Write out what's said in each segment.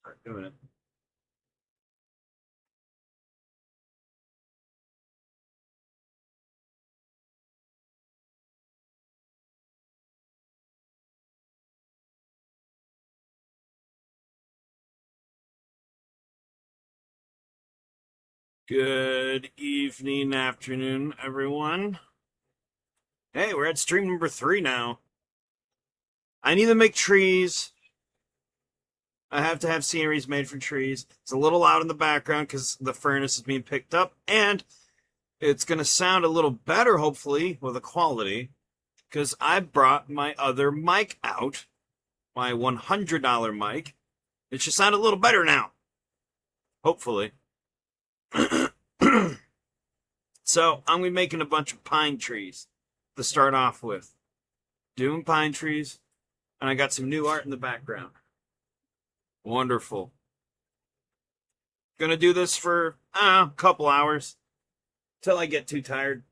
Start doing it. Good evening, afternoon, everyone. Hey, we're at stream number 3 now. I need to make trees. I have to have sceneries made for trees. It's a little loud in the background because the furnace is being picked up, and it's going to sound a little better, hopefully, with the quality, because I brought my other mic out, my $100 mic. It should sound a little better now, hopefully. So I'm gonna be making a bunch of pine trees to start off with. Doing pine trees, and I got some new art in the background. Wonderful. Gonna do this for a couple hours till I get too tired.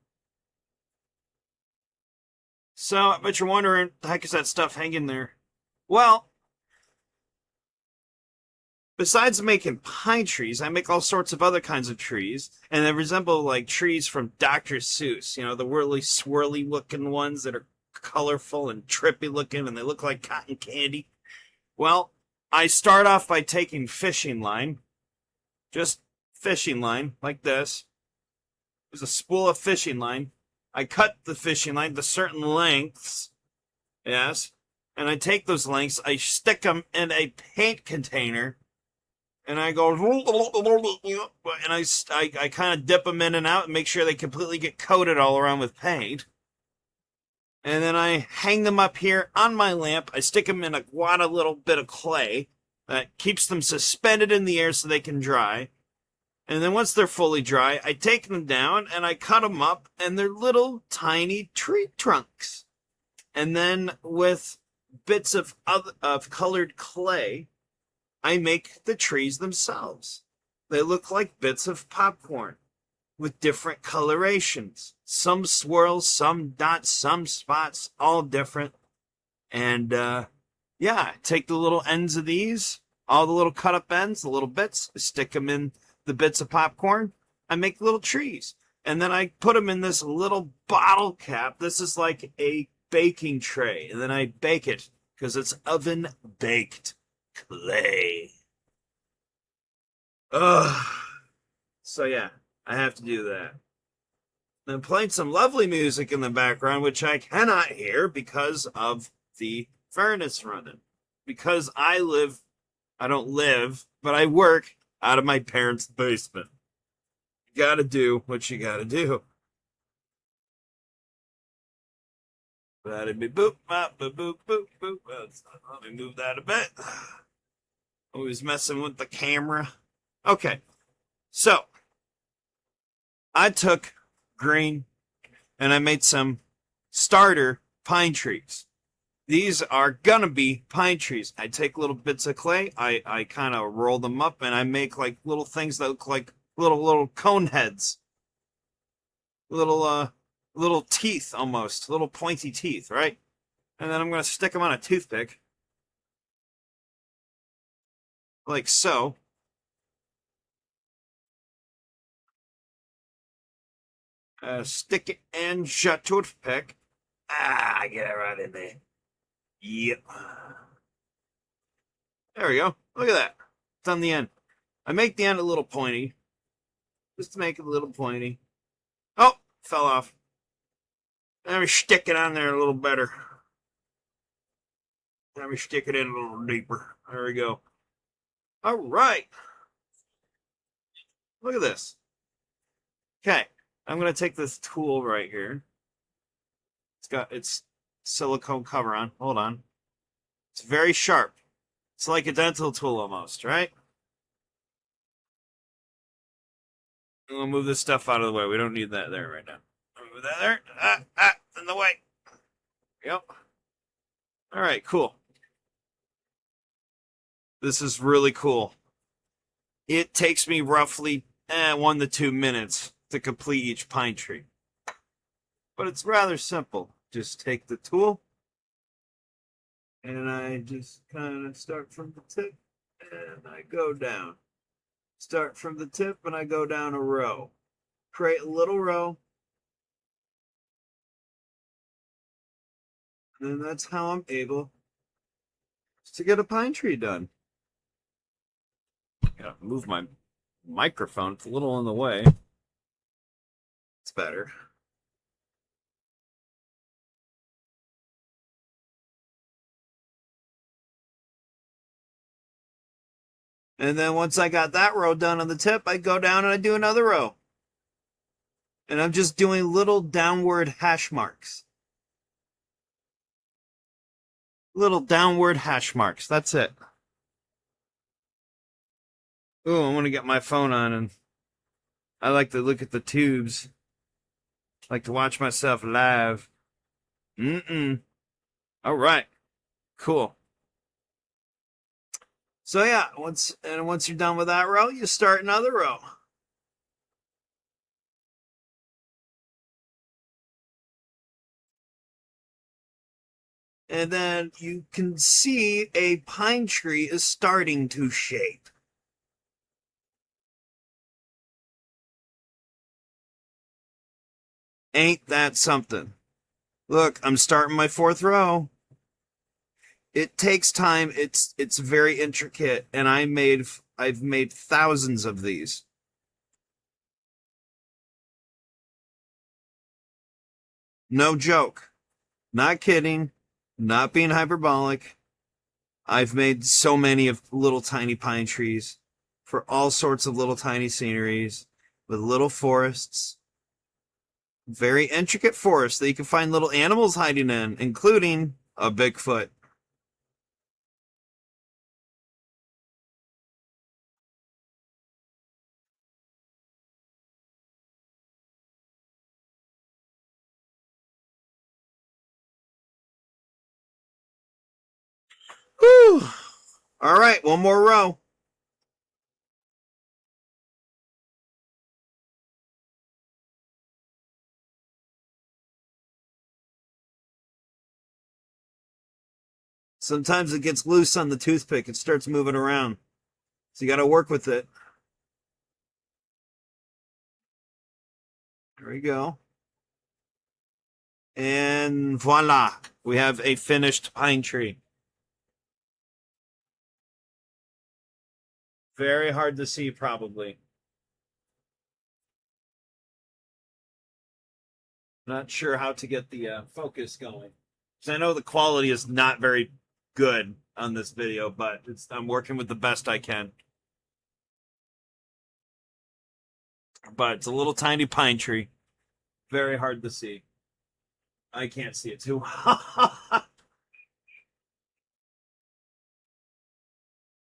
So I bet you're wondering, the heck is that stuff hanging there? Well, besides making pine trees, I make all sorts of other kinds of trees, and they resemble like trees from Dr. Seuss. You know, the really swirly looking ones that are colorful and trippy looking, and they look like cotton candy. Well, I start off by taking fishing line, just fishing line like this. There's a spool of fishing line. I cut the fishing line to certain lengths, yes, and I take those lengths, I stick them in a paint container, and I go, and I kind of dip them in and out and make sure they completely get coated all around with paint. And then I hang them up here on my lamp. I stick them in a little bit of clay that keeps them suspended in the air so they can dry. And then once they're fully dry, I take them down and I cut them up, and they're little tiny tree trunks. And then with bits of colored clay, I make the trees themselves. They look like bits of popcorn with different colorations. Some swirls, some dots, some spots, all different. And yeah, take the little ends of these, all the little cut up ends, the little bits, stick them in the bits of popcorn. I make little trees. And then I put them in this little bottle cap. This is like a baking tray. And then I bake it because it's oven baked clay. Ugh. So yeah, I have to do that. I'm playing some lovely music in the background, which I cannot hear because of the furnace running. Because I don't live, but I work out of my parents' basement. You gotta do what you gotta do. Let me boop, boop, boop, boop, boop. Let me move that a bit. Always messing with the camera. Okay, so I took green and I made some starter pine trees. These are gonna be pine trees. I take little bits of clay, I kind of roll them up, and I make like little things that look like little cone heads, little teeth almost, little pointy teeth, right? And then I'm gonna stick them on a toothpick, like so. Stick it and shut toothpick. I get it right in there. Yep. There we go. Look at that. It's on the end. I make the end a little pointy. Just to make it a little pointy. Oh, fell off. Let me stick it on there a little better. Let me stick it in a little deeper. There we go. All right. Look at this. Okay. I'm going to take this tool right here. It's got its silicone cover on. Hold on. It's very sharp. It's like a dental tool almost, right? I'm going to move this stuff out of the way. We don't need that there right now. Move that there. In the way. Yep. All right, cool. This is really cool. It takes me roughly 1 to 2 minutes to complete each pine tree. But it's rather simple. Just take the tool, and I just kind of start from the tip And I go down. Start from the tip and I go down a row. Create a little row. And that's how I'm able to get a pine tree done. Gotta move my microphone. It's a little in the way. It's better. And then once I got that row done on the tip, I go down and I do another row. And I'm just doing little downward hash marks. Little downward hash marks. That's it. Ooh, I want to get my phone on, and I like to look at the tubes. I like to watch myself live. All right. Cool. So yeah, once you're done with that row, you start another row. And then you can see a pine tree is starting to shape. Ain't that something? Look, I'm starting my fourth row. It takes time. It's very intricate, and I've made thousands of these. No joke. Not kidding. Not being hyperbolic. I've made so many of little tiny pine trees for all sorts of little tiny sceneries with little forests. Very intricate forests that you can find little animals hiding in, including a Bigfoot. Whew. All right, one more row. Sometimes it gets loose on the toothpick. It starts moving around. So you got to work with it. There we go. And voila, we have a finished pine tree. Very hard to see, probably. Not sure how to get the focus going. So I know the quality is not very good on this video, but I'm working with the best I can. But it's a little tiny pine tree. Very hard to see. I can't see it too.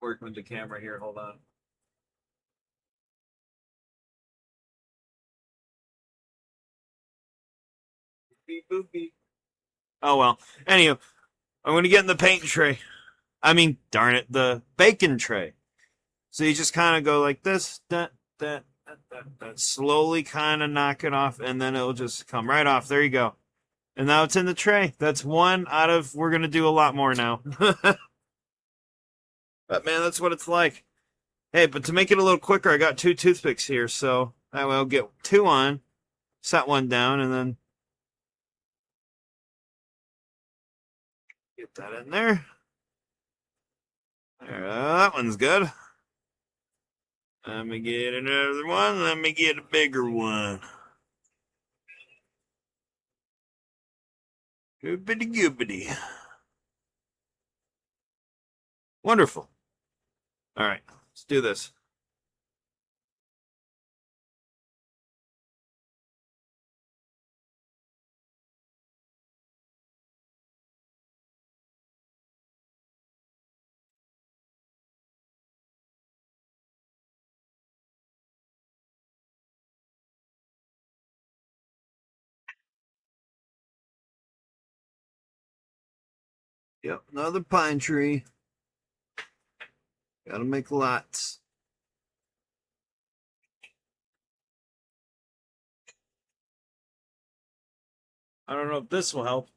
Working with the camera here. Hold on. Beep, boop, beep. Oh well. Anywho, I'm gonna get in the paint tray. I mean, darn it, the bacon tray. So you just kind of go like this, that, slowly kind of knock it off, and then it'll just come right off. There you go. And now it's in the tray. That's one out of, we're going to do a lot more now. But man, that's what it's like. Hey, but to make it a little quicker, I got two toothpicks here, so that way I'll get two on, set one down, and then get that in there. There, that one's good. Let me get another one. Let me get a bigger one. Goobity goobity. Wonderful. All right, let's do this. Yep, another pine tree. Gotta make lots. I don't know if this will help.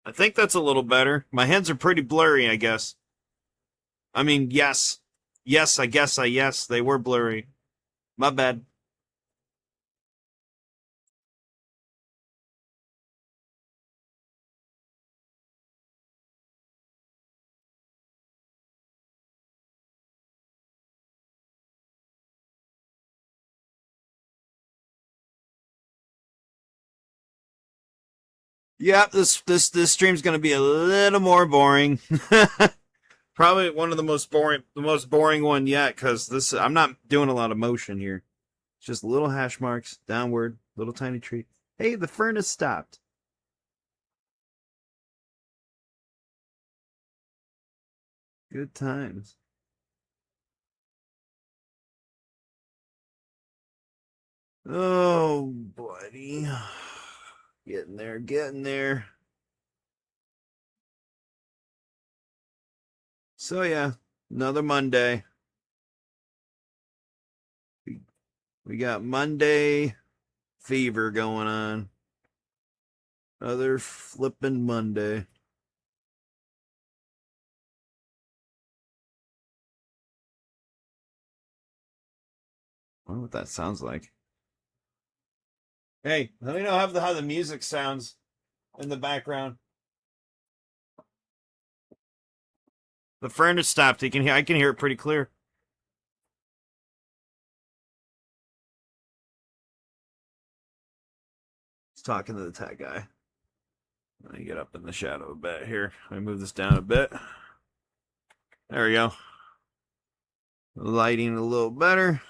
I think that's a little better. My hands are pretty blurry, I guess. I mean, yes. Yes, I guess yes, they were blurry. My bad. Yeah, this stream's gonna be a little more boring. Probably one of the most boring one yet, because this I'm not doing a lot of motion here. It's just little hash marks downward, little tiny tree. Hey, the furnace stopped. Good times. Oh, buddy, getting there, getting there. So yeah, another Monday. We got Monday fever going on. Another flippin' Monday. I wonder what that sounds like. Hey, let me know how the music sounds in the background. The furnace stopped. I can hear it pretty clear. He's talking to the tech guy. Let me get up in the shadow a bit here. Let me move this down a bit. There we go. Lighting a little better.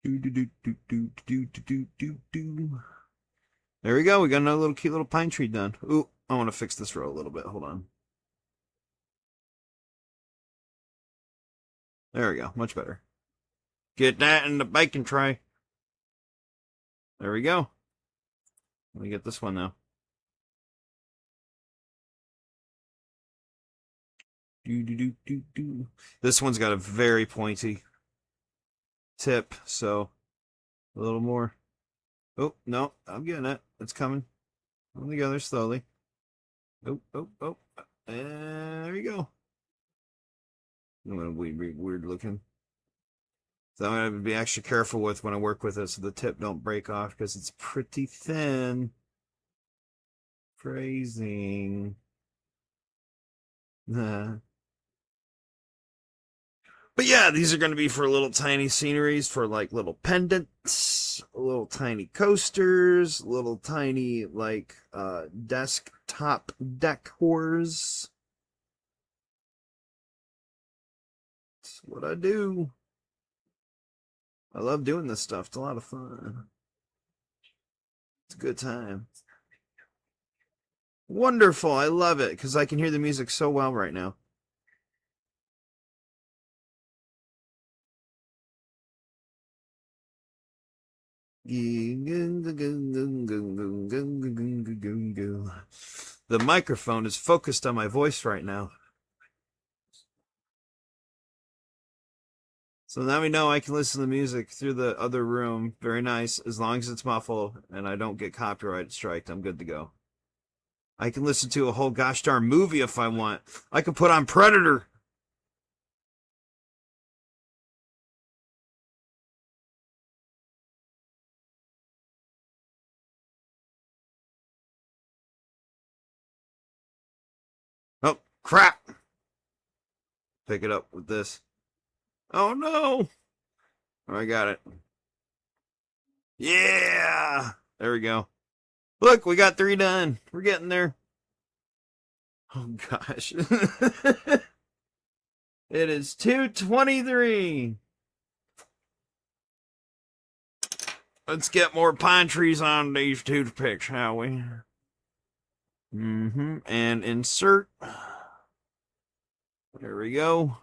Do do do do do do do do do. There we go. We got another little cute little pine tree done. Ooh, I want to fix this row a little bit. Hold on. There we go. Much better. Get that in the bacon tray. There we go. Let me get this one now. Do do do do do. This one's got a very pointy tip, so a little more. Oh no, I'm getting it. It's coming. Come together slowly. Oh oh oh. And there you go. I'm gonna be weird looking. So I'm gonna be extra careful with when I work with it, so the tip don't break off because it's pretty thin. Phrasing. But yeah, these are going to be for little tiny sceneries, for like little pendants, little tiny coasters, little tiny like desktop decors. That's what I do. I love doing this stuff. It's a lot of fun. It's a good time. Wonderful. I love it because I can hear the music so well right now. The microphone is focused on my voice right now. So now we know I can listen to the music through the other room. Very nice. As long as it's muffled and I don't get copyright striked, I'm good to go. I can listen to a whole gosh darn movie if I want. I could put on Predator. Oh, crap. Pick it up with this. Oh, no. Oh, I got it. Yeah. There we go. Look, we got 3 done. We're getting there. Oh, gosh. It is 2:23. Let's get more pine trees on these toothpicks, shall we? And insert. There we go.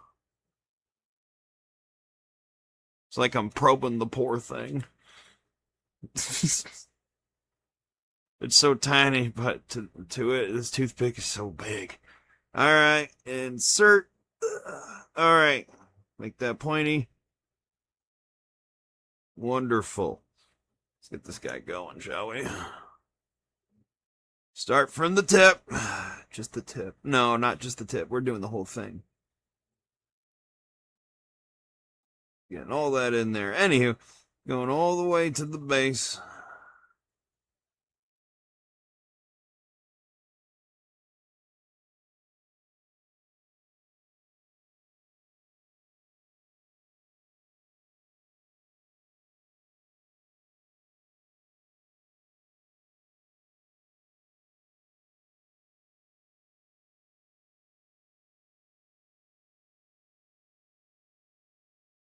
It's like I'm probing the poor thing. It's so tiny, but to it, this toothpick is so big. All right, insert. All right, make that pointy. Wonderful. Let's get this guy going, shall we? Start from the tip. Just the tip. No, not just the tip. We're doing the whole thing. Getting all that in there. Anywho, going all the way to the base.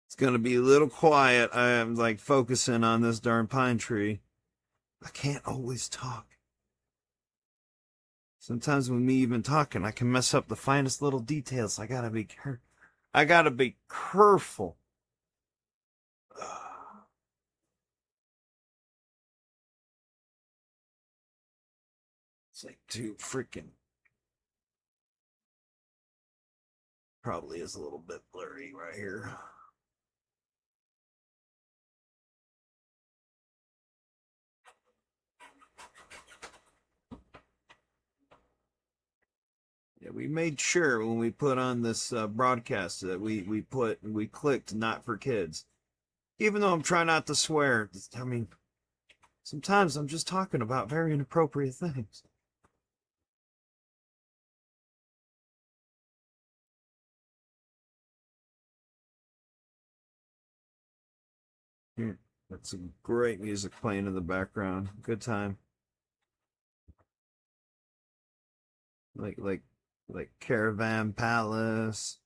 It's gonna be a little quiet. I am like focusing on this darn pine tree. I can't always talk. Sometimes with me even talking, I can mess up the finest little details. I gotta be careful. I gotta be careful. It's like too freaking. Probably is a little bit blurry right here. Yeah, we made sure when we put on this broadcast that we clicked not for kids. Even though I'm trying not to swear, I mean, sometimes I'm just talking about very inappropriate things. Yeah, that's some great music playing in the background. Good time. Like like like Caravan Palace.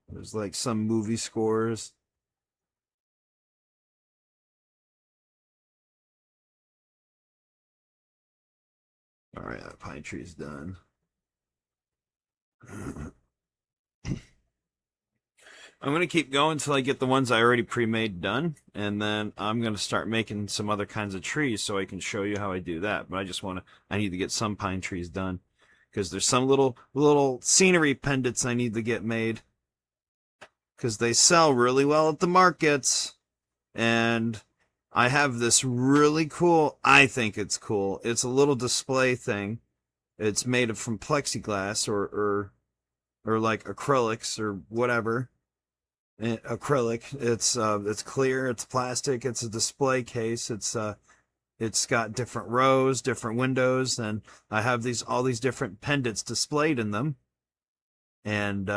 There's like some movie scores. All right, that pine tree's done. I'm going to keep going until I get the ones I already pre-made done, and then I'm going to start making some other kinds of trees so I can show you how I do that. But I need to get some pine trees done because there's some little scenery pendants I need to get made because they sell really well at the markets. And I have this really cool, I think it's cool. It's a little display thing. It's made from plexiglass or like acrylics or whatever. Acrylic. It's clear. It's plastic. It's a display case. It's got different rows, different windows, and I have all these different pendants displayed in them, and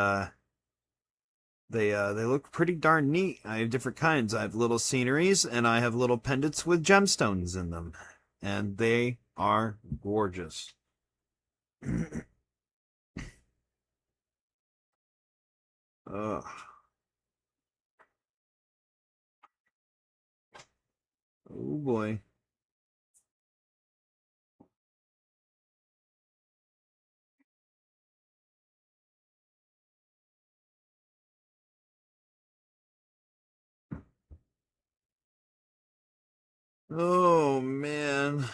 they look pretty darn neat. I have different kinds. I have little sceneries, and I have little pendants with gemstones in them, and they are gorgeous. Ugh. Oh boy. Oh man.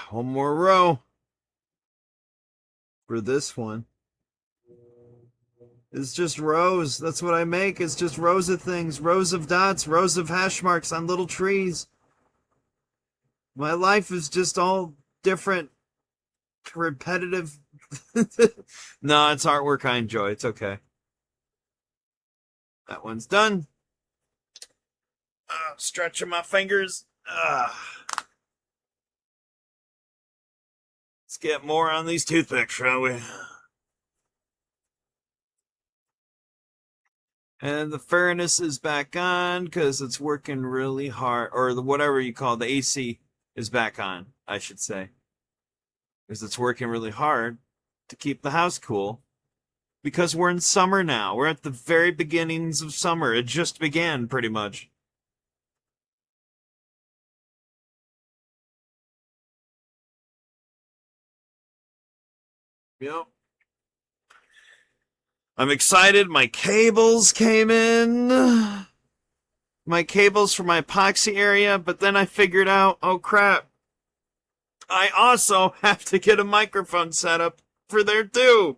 One more row for this one. It's just rows. That's what I make. It's just rows of things, rows of dots, rows of hash marks on little trees. My life is just all different, repetitive. No, it's artwork I enjoy. It's okay. That one's done. Stretching my fingers. Let's get more on these toothpicks, shall we? And the furnace is back on because it's working really hard, or whatever you call the AC is back on, I should say, because it's working really hard to keep the house cool. Because we're in summer now. We're at the very beginnings of summer. It just began, pretty much. Yep. I'm excited. My cables came in. My cables for my epoxy area, but then I figured out, oh crap, I also have to get a microphone set up for there too.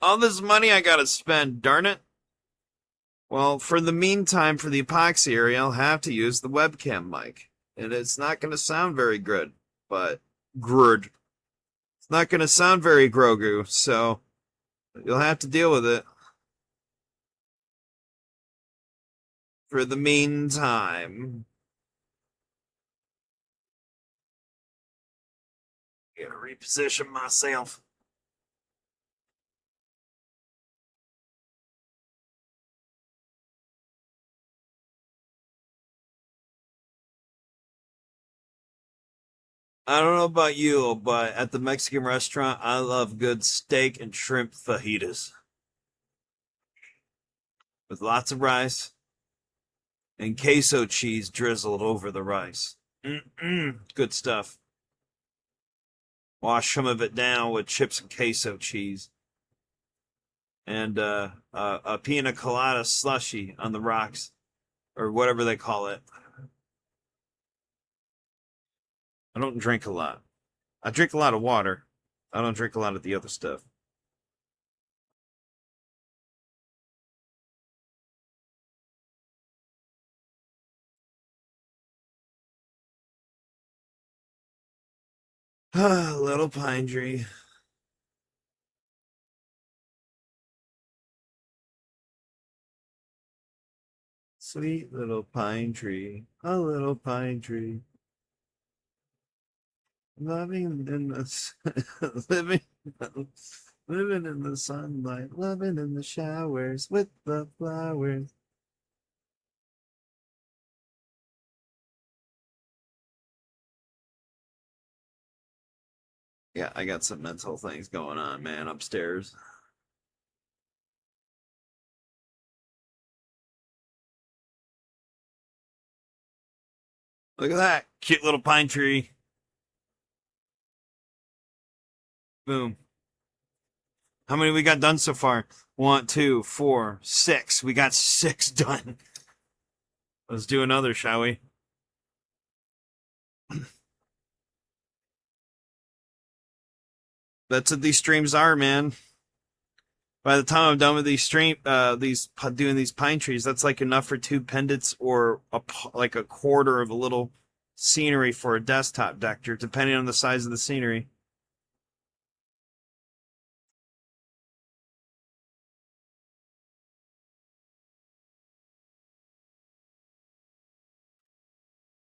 All this money I gotta spend, darn it. Well, for the meantime, for the epoxy area, I'll have to use the webcam mic. And it's not gonna sound very good, but good. It's not gonna sound very Grogu, so you'll have to deal with it. For the meantime. Gotta reposition myself. I don't know about you, but at the Mexican restaurant, I love good steak and shrimp fajitas with lots of rice and queso cheese drizzled over the rice. Good stuff. Wash some of it down with chips and queso cheese and a pina colada slushy on the rocks or whatever they call it. I don't drink a lot. I drink a lot of water. I don't drink a lot of the other stuff. Little pine tree. Sweet little pine tree. A little pine tree. Loving in the living living in the sunlight, loving in the showers with the flowers. Yeah, I got some mental things going on, man, upstairs. Look at that cute little pine tree. Boom. How many we got done so far? 1, 2, 4, 6. We got 6 done. Let's do another, shall we? That's what these streams are, man. By the time I'm done with doing these pine trees, that's like enough for 2 pendants or like a quarter of a little scenery for a desktop dector, depending on the size of the scenery.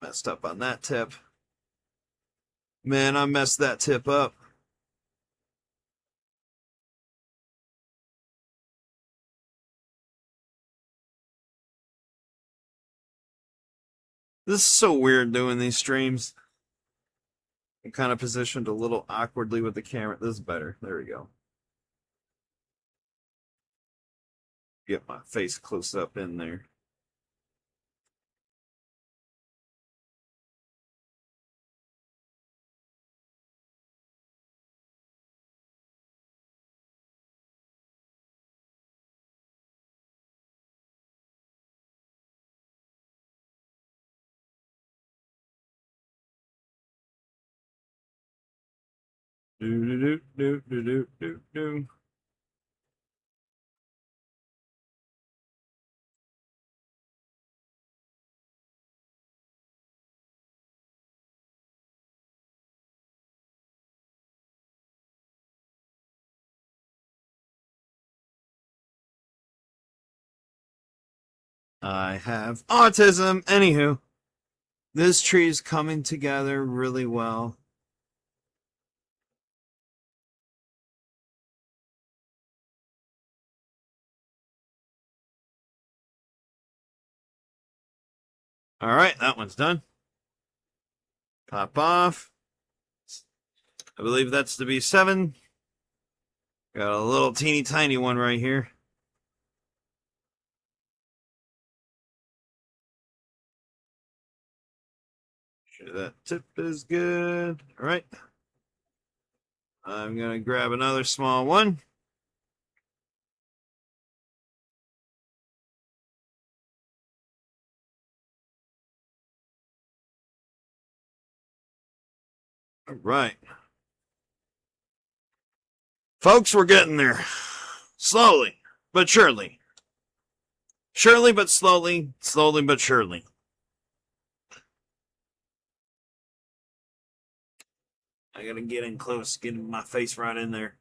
Messed up on that tip. Man, I messed that tip up. This is so weird doing these streams. I'm kind of positioned a little awkwardly with the camera. This is better. There we go. Get my face close up in there. Do do do do do do do. I have autism. Anywho, this tree is coming together really well. All right, that one's done. Pop off. I believe that's to be 7. Got a little teeny tiny one right here. Sure that tip is good. All right. I'm going to grab another small one. All right. Folks, we're getting there. Slowly, but surely. Surely, but slowly. Slowly, but surely. I got to get in close, get my face right in there.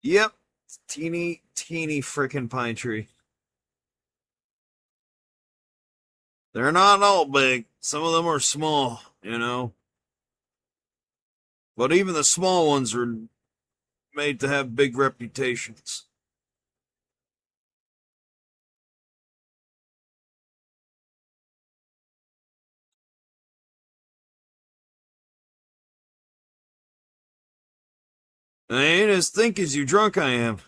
Yep. Teeny, teeny freaking pine tree. They're not all big. Some of them are small, you know. But even the small ones are made to have big reputations. I ain't as think as you drunk I am.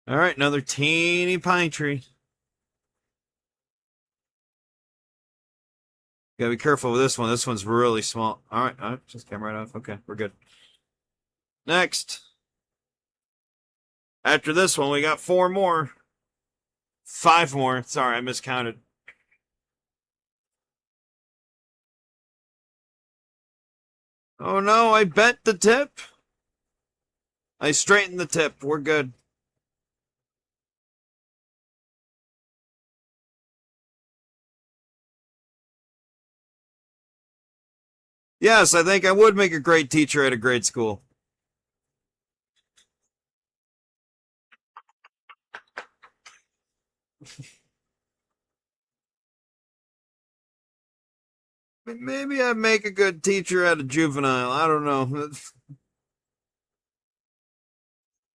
All right, another teeny pine tree. Gotta be careful with this one. This one's really small. All right, just came right off. Okay, we're good. Next. After this one, we got four more. Five more. Sorry, I miscounted. Oh no, I bent the tip. I straightened the tip. We're good. Yes, I think I would make a great teacher at a grade school. Maybe I'd make a good teacher at a juvenile. I don't know.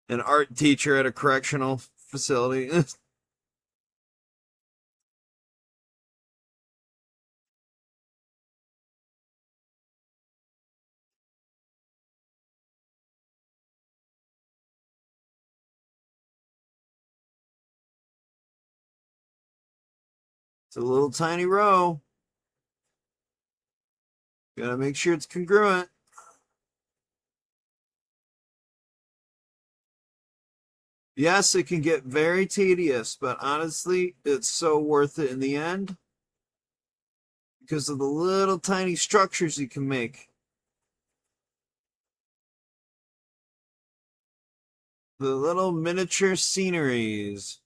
An art teacher at a correctional facility. It's a little tiny row. Gotta make sure it's congruent. Yes, it can get very tedious, but honestly, it's so worth it in the end because of the little tiny structures you can make. The little miniature sceneries.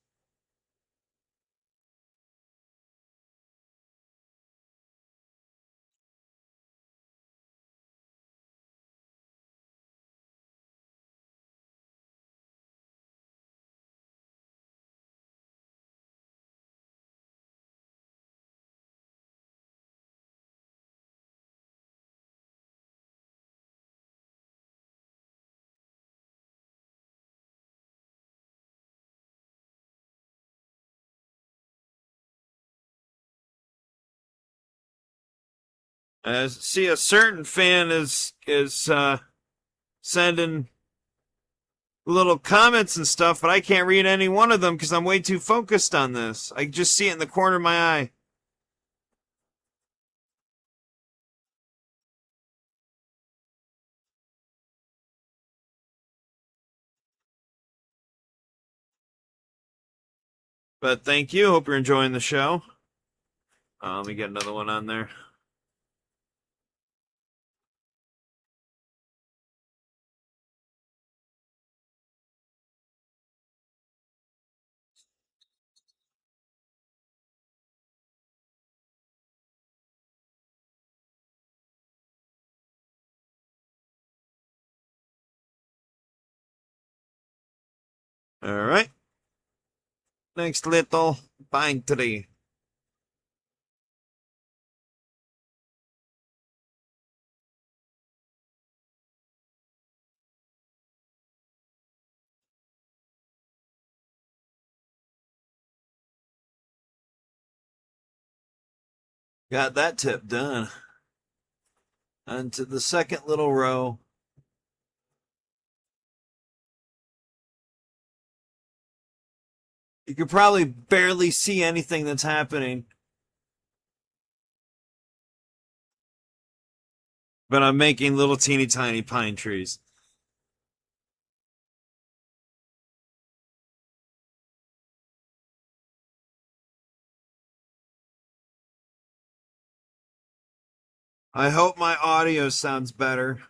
I see a certain fan is sending little comments and stuff, but I can't read any one of them because I'm way too focused on this. I just see it in the corner of my eye. But thank you. Hope you're enjoying the show. Let me get another one on there. All right. Next little pine tree. Got that tip done. Onto the second little row. You can probably barely see anything that's happening. But I'm making little teeny tiny pine trees. I hope my audio sounds better.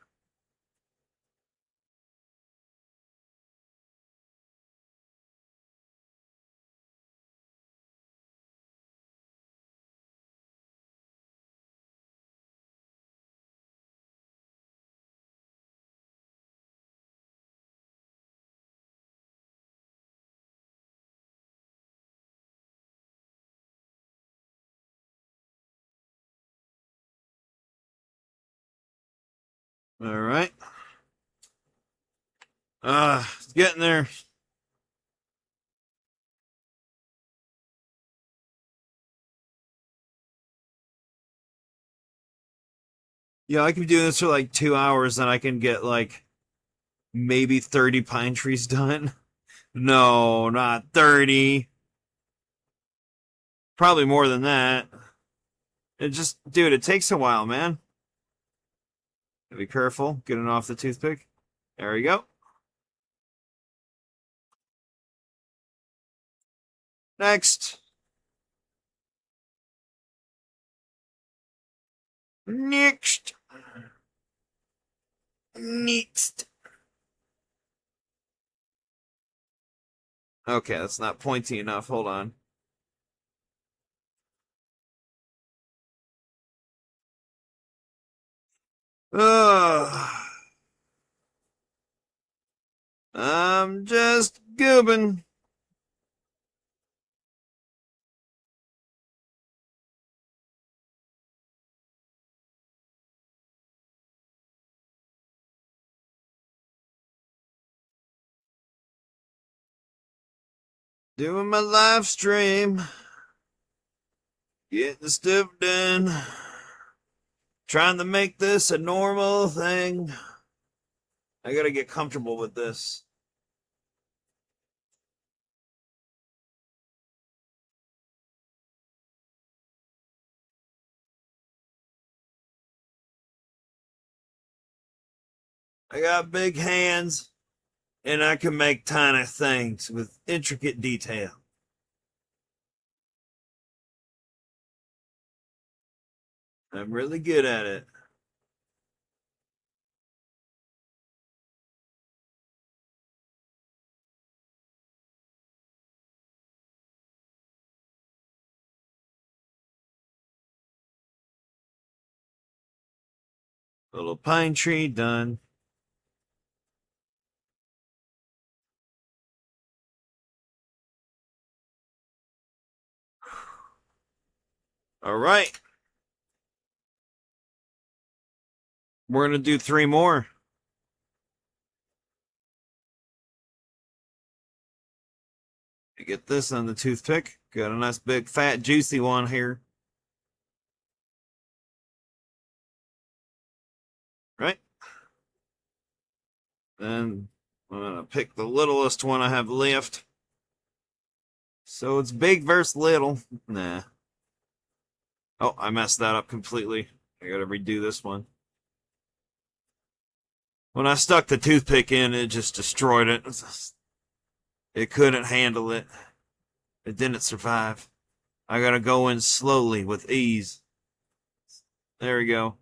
All right. It's getting there. Yeah, I can do this for like 2 hours and I can get like maybe 30 pine trees done. No, not 30. Probably more than that. Dude, it takes a while, man. Be careful getting off the toothpick. There we go. Next. Next. Next. Okay, that's not pointy enough. Hold on. Ugh. I'm just goobing. Doing my live stream. Getting stuff done. Trying to make this a normal thing. I gotta get comfortable with this. I got big hands, and I can make tiny things with intricate detail. I'm really good at it. Little pine tree done. All right. We're going to do 3 more. Get this on the toothpick. Got a nice big fat juicy one here. Right? Then I'm going to pick the littlest one I have left. So it's big versus little. Nah. Oh, I messed that up completely. I got to redo this one. When I stuck the toothpick in, it just destroyed it. It couldn't handle it. It didn't survive. I gotta go in slowly with ease. There we go.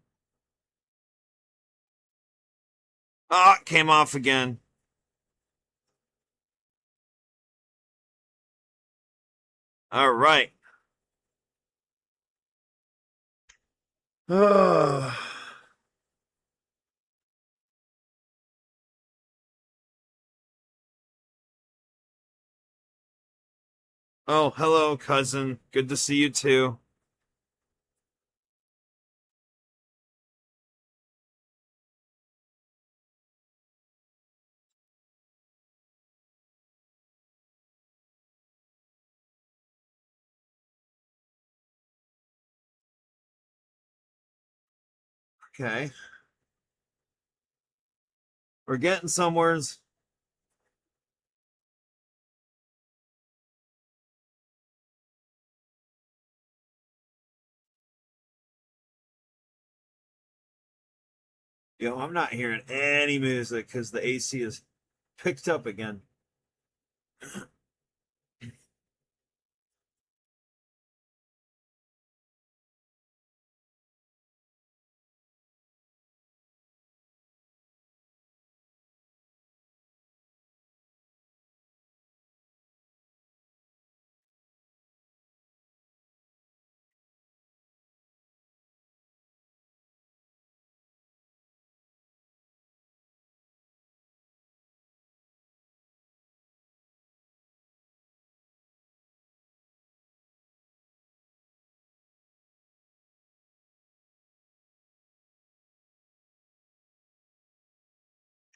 Ah, it came off again. All right. Oh, hello, cousin. Good to see you too. Okay. We're getting somewheres. Yo, I'm not hearing any music because the AC is picked up again.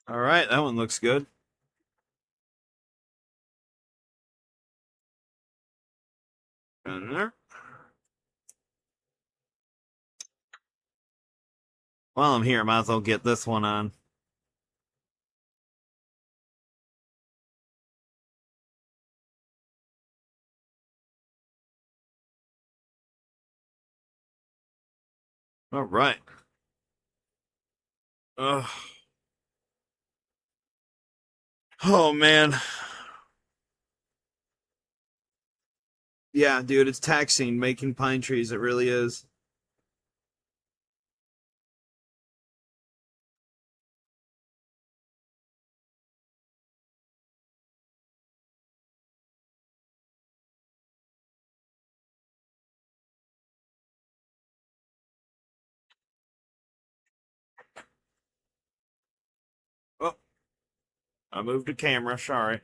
All right, that one looks good. In there. While I'm here, might as well get this one on. All right. Ugh. Oh man. Yeah, dude, it's taxing making pine trees. It really is. Oh, I moved the camera. Sorry.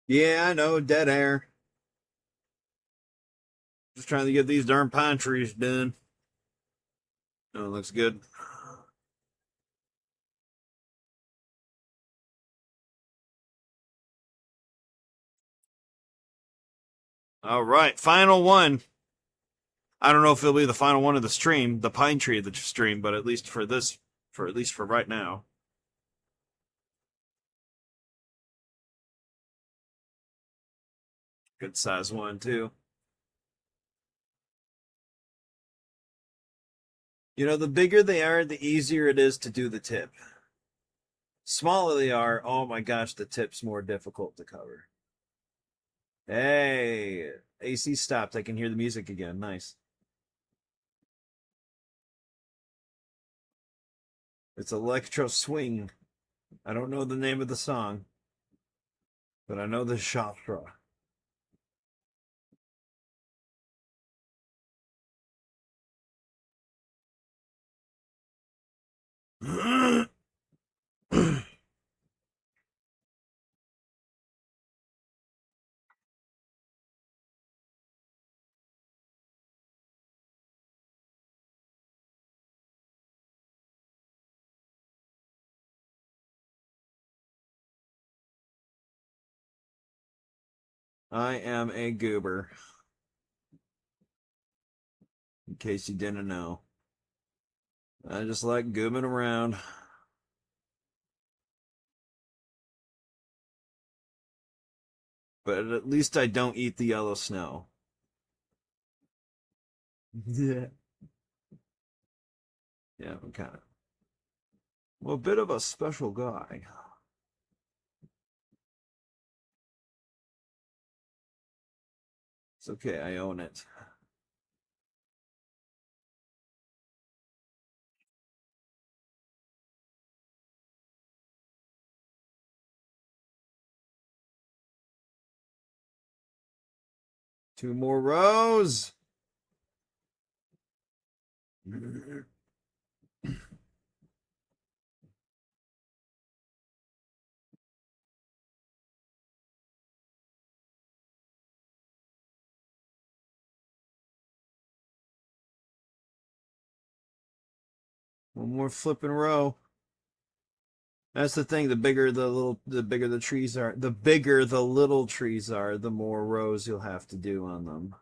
Yeah, I know. Dead air. Just trying to get these darn pine trees done. Oh, it looks good. All right, final one. I don't know if it'll be the final one of the stream, the pine tree of the stream, but at least for this, for at least for right now. Good size one too. You know, the bigger they are, the easier it is to do the tip. Smaller they are, oh my gosh, the tip's more difficult to cover. Hey, AC stopped. I can hear the music again. Nice. It's Electro Swing. I don't know the name of the song, but I know the genre. I am a goober. In case you didn't know. I just like goobing around. But at least I don't eat the yellow snow. Yeah. Yeah, I'm kind of well, a bit of a special guy. It's okay, I own it. Two more rows. One more flipping row. That's the thing. The bigger the trees are, the bigger the little trees are, the more rows you'll have to do on them.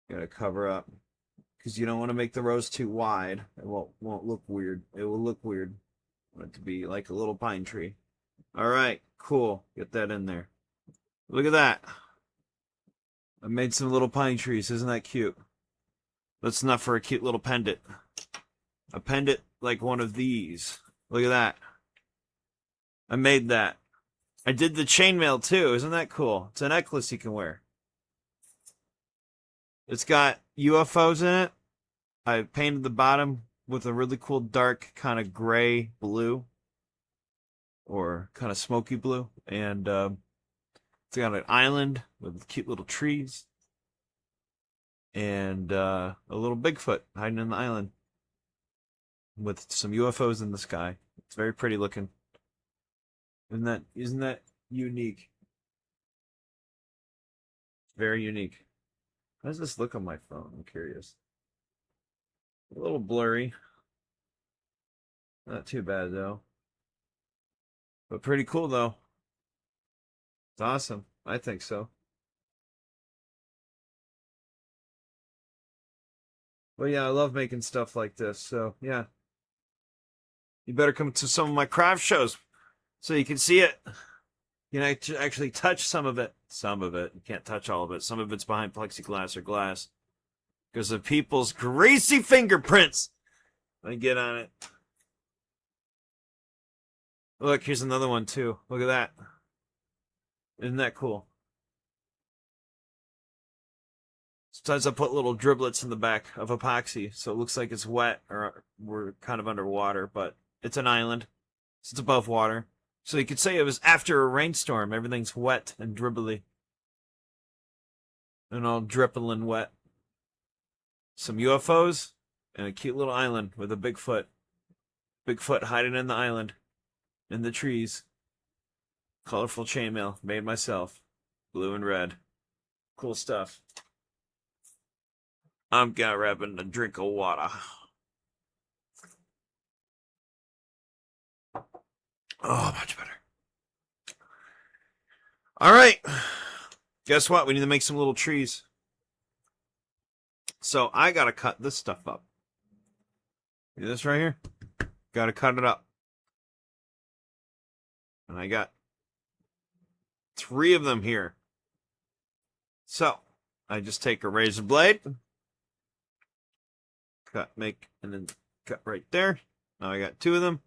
You gotta cover up because you don't want to make the rows too wide. It won't look weird. It will look weird. I want it to be like a little pine tree. All right, cool. Get that in there. Look at that. I made some little pine trees. Isn't that cute? That's enough for a cute little pendant. A pendant like one of these. Look at that. I made that. I did the chainmail too. Isn't that cool? It's a necklace you can wear. It's got UFOs in it. I painted the bottom with a really cool dark kind of gray blue or kind of smoky blue. And it's got an island with cute little trees and a little Bigfoot hiding in the island with some UFOs in the sky. It's very pretty looking. Isn't that unique? Very unique. How does this look on my phone? I'm curious. A little blurry. Not too bad though. But pretty cool though. It's awesome. I think so. But yeah, I love making stuff like this. So yeah, you better come to some of my craft shows so you can see it. You know, actually touch some of it. Some of it. You can't touch all of it. Some of it's behind plexiglass or glass because of people's greasy fingerprints. I get on it. Look, here's another one too. Look at that. Isn't that cool? Sometimes I put little driblets in the back of epoxy so it looks like it's wet or we're kind of underwater, but it's an island. So it's above water. So you could say it was after a rainstorm. Everything's wet and dribbly. And all dripping wet. Some UFOs and a cute little island with a Bigfoot. Bigfoot hiding in the island. In the trees. Colorful chainmail. Made myself. Blue and red. Cool stuff. I'm grabbing a drink of water. Oh, much better. All right. Guess what? We need to make some little trees. So I got to cut this stuff up. See this right here? Got to cut it up. And I got 3 of them here. So I just take a razor blade. Cut, and then cut right there. Now I got 2 of them.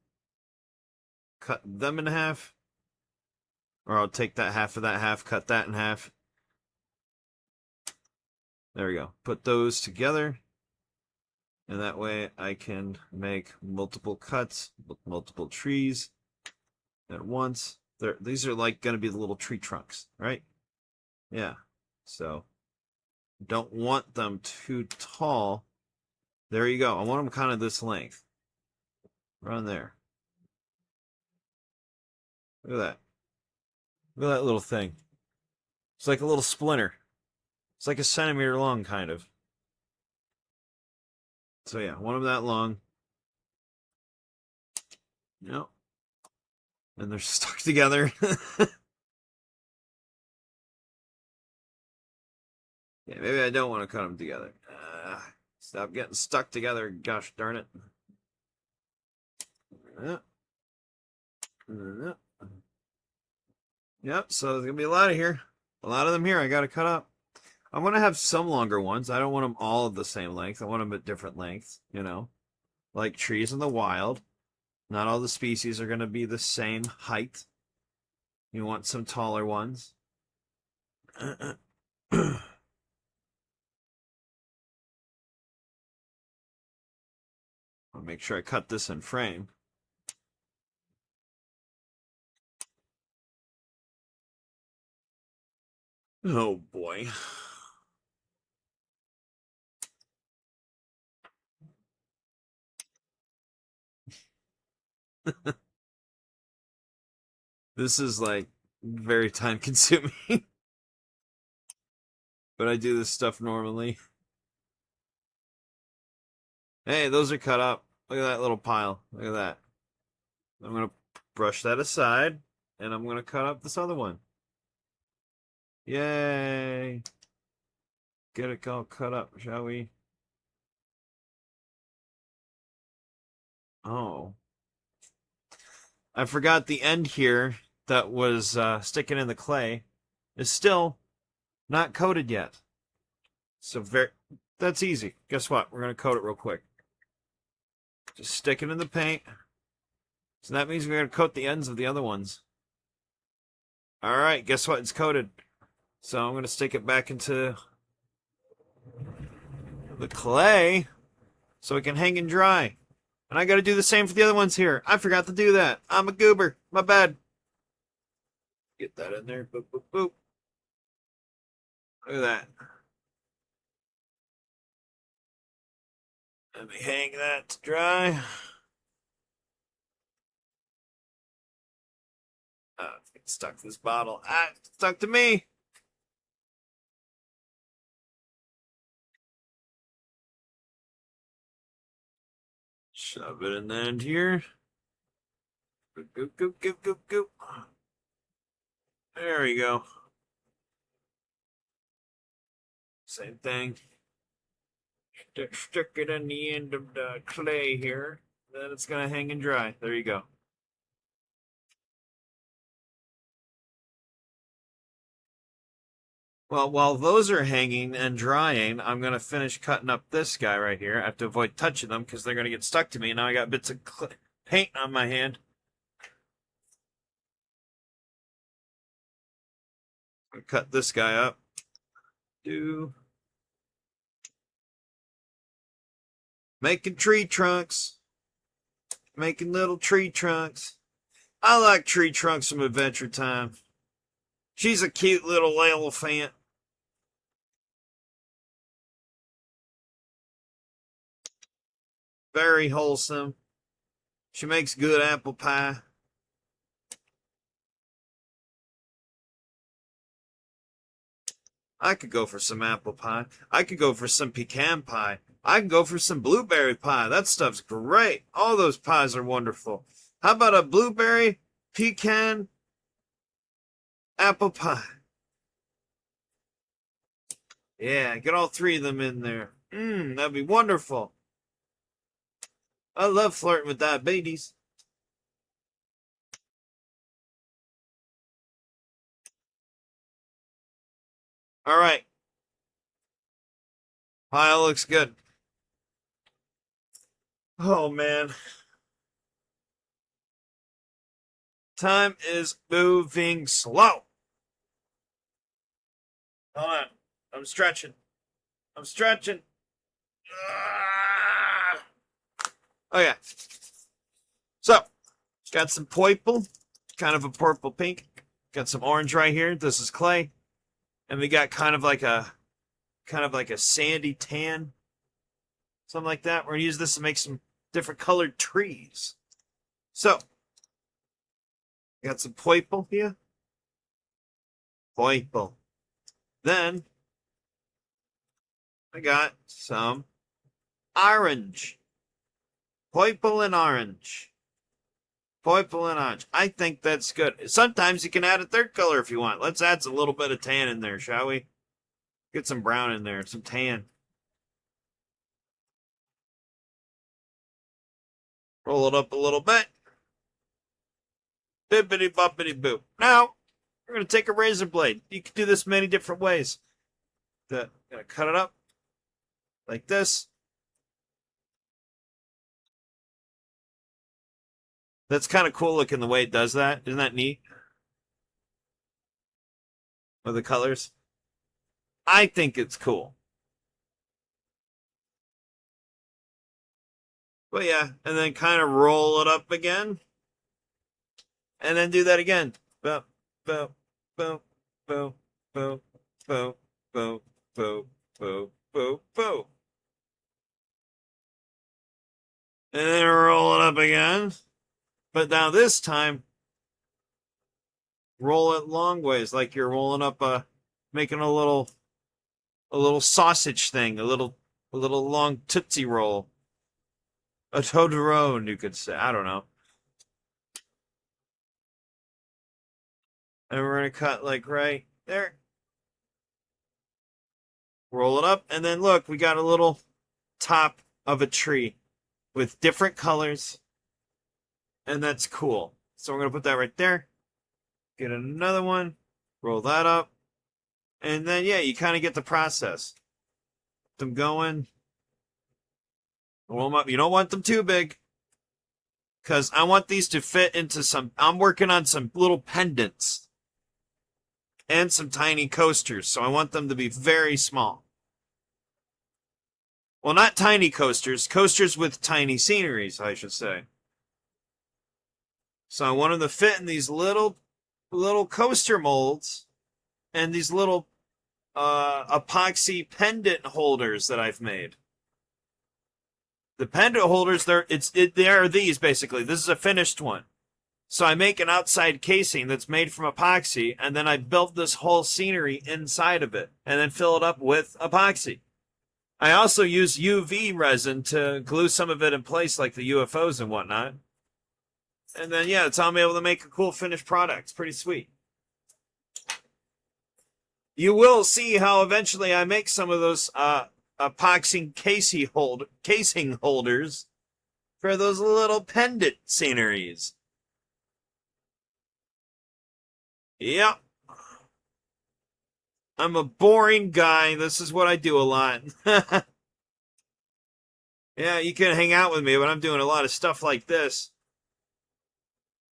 Cut them in half. Or I'll take that half of that half, cut that in half. There we go. Put those together. And that way I can make multiple cuts, multiple trees at once. These are like going to be the little tree trunks, right? Yeah. So don't want them too tall There you go. I want them kind of this length. Around there. Look at that. Look at that little thing. It's like a little splinter. It's like a centimeter long, kind of. So yeah, one of that long. Yep. And they're stuck together. Yeah, maybe I don't want to cut them together. Stop getting stuck together, gosh darn it. Yep, so there's going to be a lot of here. A lot of them here I got to cut up. I'm going to have some longer ones. I don't want them all of the same length. I want them at different lengths, you know. Like trees in the wild. Not all the species are going to be the same height. You want some taller ones. I'll make sure I cut this in frame. Oh boy. This is like very time consuming. But I do this stuff normally. Hey, those are cut up. Look at that little pile. Look at that. I'm going to brush that aside, and I'm going to cut up this other one. Yay! Get it all cut up, shall we? Oh. I forgot the end here that was sticking in the clay is still not coated yet. So that's easy. Guess what? We're going to coat it real quick. Just stick it in the paint. So that means we're going to coat the ends of the other ones. All right, guess what? It's coated. So I'm going to stick it back into the clay so it can hang and dry. And I got to do the same for the other ones here. I forgot to do that. I'm a goober. My bad. Get that in there. Boop, boop, boop. Look at that. Let me hang that to dry. It's stuck to this bottle. It's stuck to me. Shove it in the end here. Goop, goop, goop, goop, goop, goop. There we go. Same thing. Stick it in the end of the clay here. Then it's going to hang and dry. There you go. Well, while those are hanging and drying, I'm going to finish cutting up this guy right here. I have to avoid touching them because they're going to get stuck to me. And now I got bits of paint on my hand. I'll cut this guy up. Making tree trunks. Making little tree trunks. I like tree trunks from Adventure Time. She's a cute little elephant. Very wholesome. She makes good apple pie. I could go for some apple pie. I could go for some pecan pie. I can go for some blueberry pie. That stuff's great. All those pies are wonderful. How about a blueberry, pecan, apple pie? Yeah, get all three of them in there. That'd be wonderful. I love flirting with diabetes. All right. Pile looks good. Oh, man. Time is moving slow. Hold on. I'm stretching. I'm stretching. Oh, yeah. So, got some purple, kind of a purple pink. Got some orange right here. This is clay. And we got kind of like a sandy tan. something like that. We're going to use this to make some different colored trees. So, got some purple here. Purple. Then, I got some orange. Purple and orange. Purple and orange. I think that's good. Sometimes you can add a third color if you want. Let's add a little bit of tan in there, shall we? Get some brown in there, some tan. Roll it up a little bit. Bippity boppity boop. Now, we're going to take a razor blade. You can do this many different ways. Going to cut it up like this. That's kind of cool looking the way it does that. Isn't that neat? With the colors. I think it's cool. But yeah, and then kind of roll it up again. And then do that again. Boom, boom, boom, boom, boom, boom, boom, boom, boom, boom, boom. And then roll it up again. But now this time, roll it long ways, like you're rolling up making a little sausage thing, a little long Tootsie Roll. A Toblerone, you could say. I don't know. And we're going to cut like right there. Roll it up. And then look, we got a little top of a tree with different colors. And that's cool. So we're going to put that right there. Get another one. Roll that up. And then, yeah, you kind of get the process. Get them going. Roll them up. You don't want them too big. Because I want these to fit into some... I'm working on some little pendants. And some tiny coasters. So I want them to be very small. Well, not tiny coasters. Coasters with tiny sceneries, I should say. So I want them to fit in these little coaster molds. And these little epoxy pendant holders that I've made. The pendant holders, they are these basically. This is a finished one. So I make an outside casing that's made from epoxy, and then I built this whole scenery inside of it, and then fill it up with epoxy. I also use UV resin to glue some of it in place, like the UFOs and whatnot. And then, yeah, that's how I'm able to make a cool finished product. It's pretty sweet. You will see how eventually I make some of those epoxy casing holders for those little pendant sceneries. Yep. I'm a boring guy. This is what I do a lot. Yeah, you can hang out with me, but I'm doing a lot of stuff like this.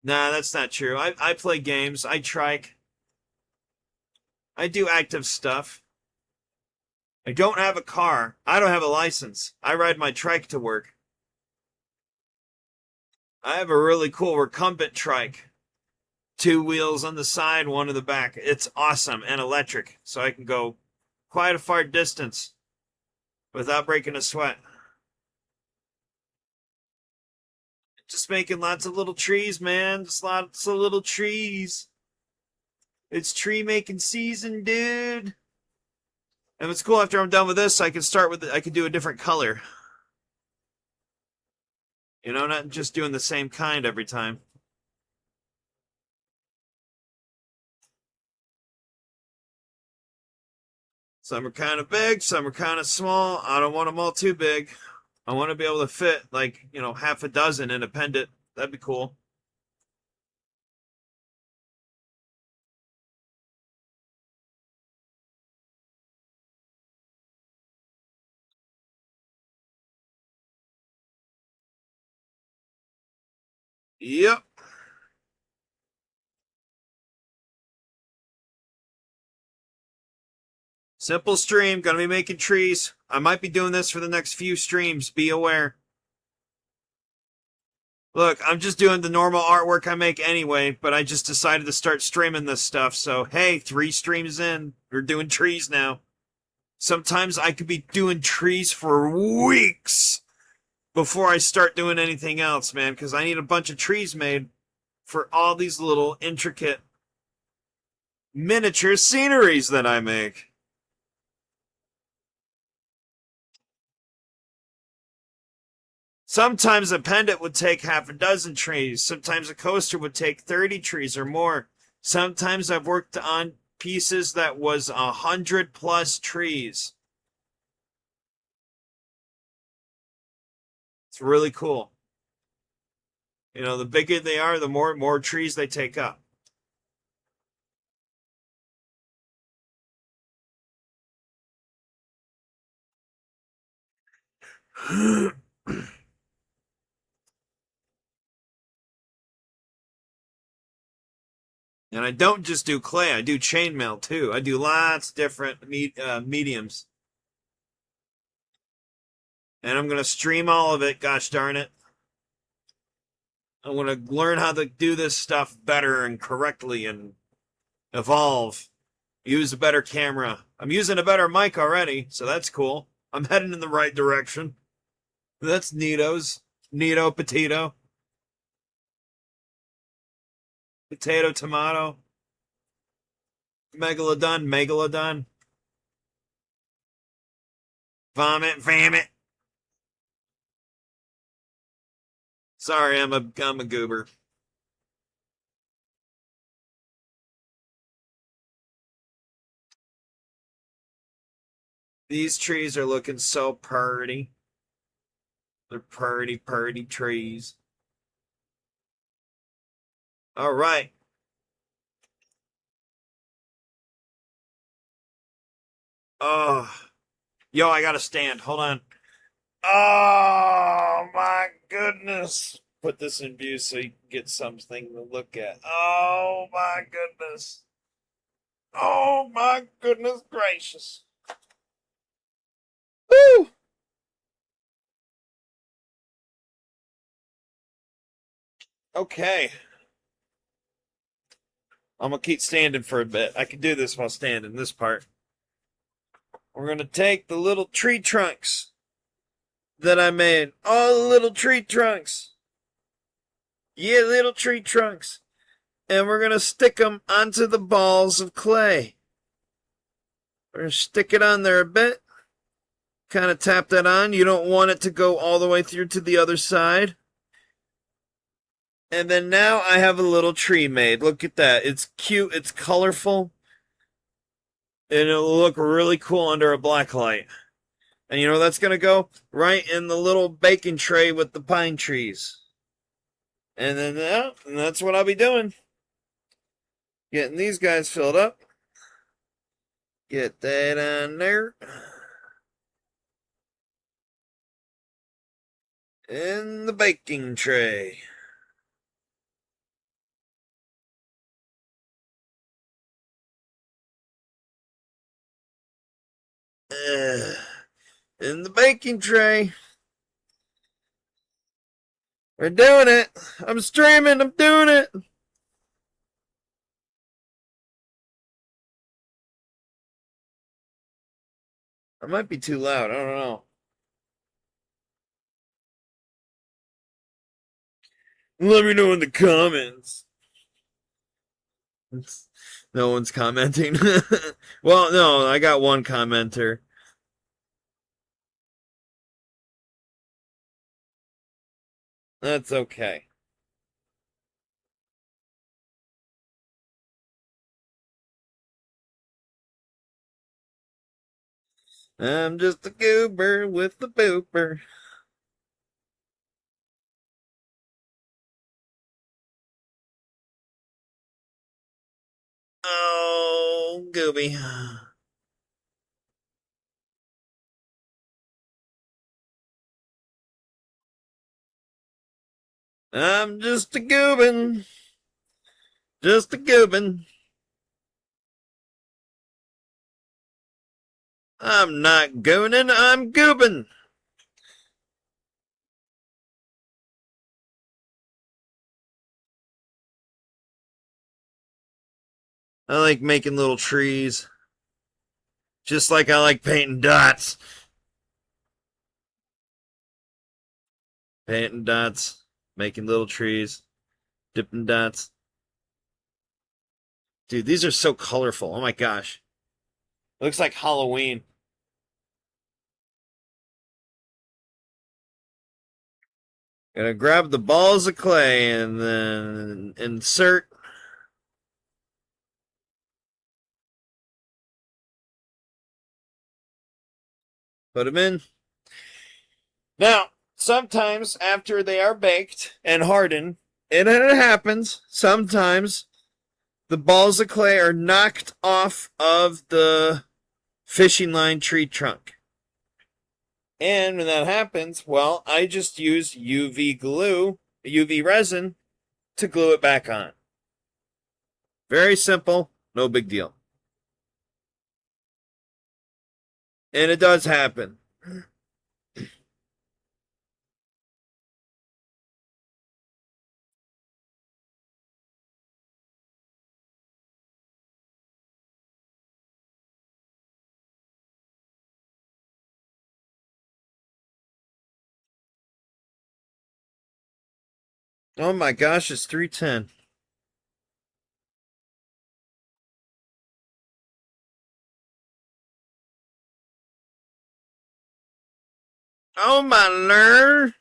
Nah, that's not true. I play games. I trike. I do active stuff. I don't have a car. I don't have a license. I ride my trike to work. I have a really cool recumbent trike. 2 wheels on the side, 1 in the back. It's awesome and electric, so I can go quite a far distance without breaking a sweat. Just making lots of little trees, man. Just lots of little trees. It's tree making season, dude. And it's cool after I'm done with this, I can do a different color. You know, not just doing the same kind every time. Some are kind of big, some are kind of small. I don't want them all too big. I want to be able to fit, like, you know, half a dozen in a pendant. That'd be cool. Yep. Simple stream. Gonna be making trees. I might be doing this for the next few streams. Be aware. Look, I'm just doing the normal artwork I make anyway, but I just decided to start streaming this stuff. So, hey, 3 streams in. We're doing trees now. Sometimes I could be doing trees for weeks before I start doing anything else, man, because I need a bunch of trees made for all these little intricate miniature sceneries that I make. Sometimes a pendant would take half a dozen trees. Sometimes a coaster would take 30 trees or more. Sometimes I've worked on pieces that was 100+ trees. It's really cool. You know, the bigger they are, the more trees they take up. And I don't just do clay, I do chainmail too. I do lots of different mediums. And I'm going to stream all of it, gosh darn it. I want to learn how to do this stuff better and correctly and evolve. Use a better camera. I'm using a better mic already, so that's cool. I'm heading in the right direction. That's neatos. Neato potato. Potato tomato. Megalodon. Vomit. Sorry, I'm a goober. These trees are looking so pretty. They're pretty trees. All right. Oh, yo, I gotta stand. Hold on. Oh my goodness. Put this in view so you can get something to look at. Oh my goodness. Oh my goodness gracious. Woo! Okay. I'm gonna keep standing for a bit. I can do this while standing, this part. We're gonna take the little tree trunks that I made. All the little tree trunks. Yeah, little tree trunks. And we're gonna stick them onto the balls of clay. We're gonna stick it on there a bit. Kind of tap that on. You don't want it to go all the way through to the other side. And then now I have a little tree made. Look at that. It's cute. It's colorful. And it'll look really cool under a black light. And you know that's going to go right in the little baking tray with the pine trees. And then and that's what I'll be doing. Getting these guys filled up. Get that on there. In the baking tray. In the baking tray. We're doing it. I'm streaming. I'm doing it. I might be too loud. I don't know. Let me know in the comments. No one's commenting. Well, no, I got one commenter. That's okay. I'm just a goober with the booper. Oh, gooby. I'm just a goobin. Just a goobin. I'm not goonin', I'm goobin'. I like making little trees. Just like I like painting dots. Painting dots, making little trees, dipping dots. Dude, these are so colorful. Oh my gosh. It looks like Halloween. Gonna grab the balls of clay and then insert. Put them in. Now, sometimes after they are baked and hardened, and it happens, sometimes the balls of clay are knocked off of the fishing line tree trunk. And when that happens, well, I just use UV glue, UV resin, to glue it back on. Very simple, no big deal. And it does happen. Oh my gosh, it's 3:10. Oh my lord.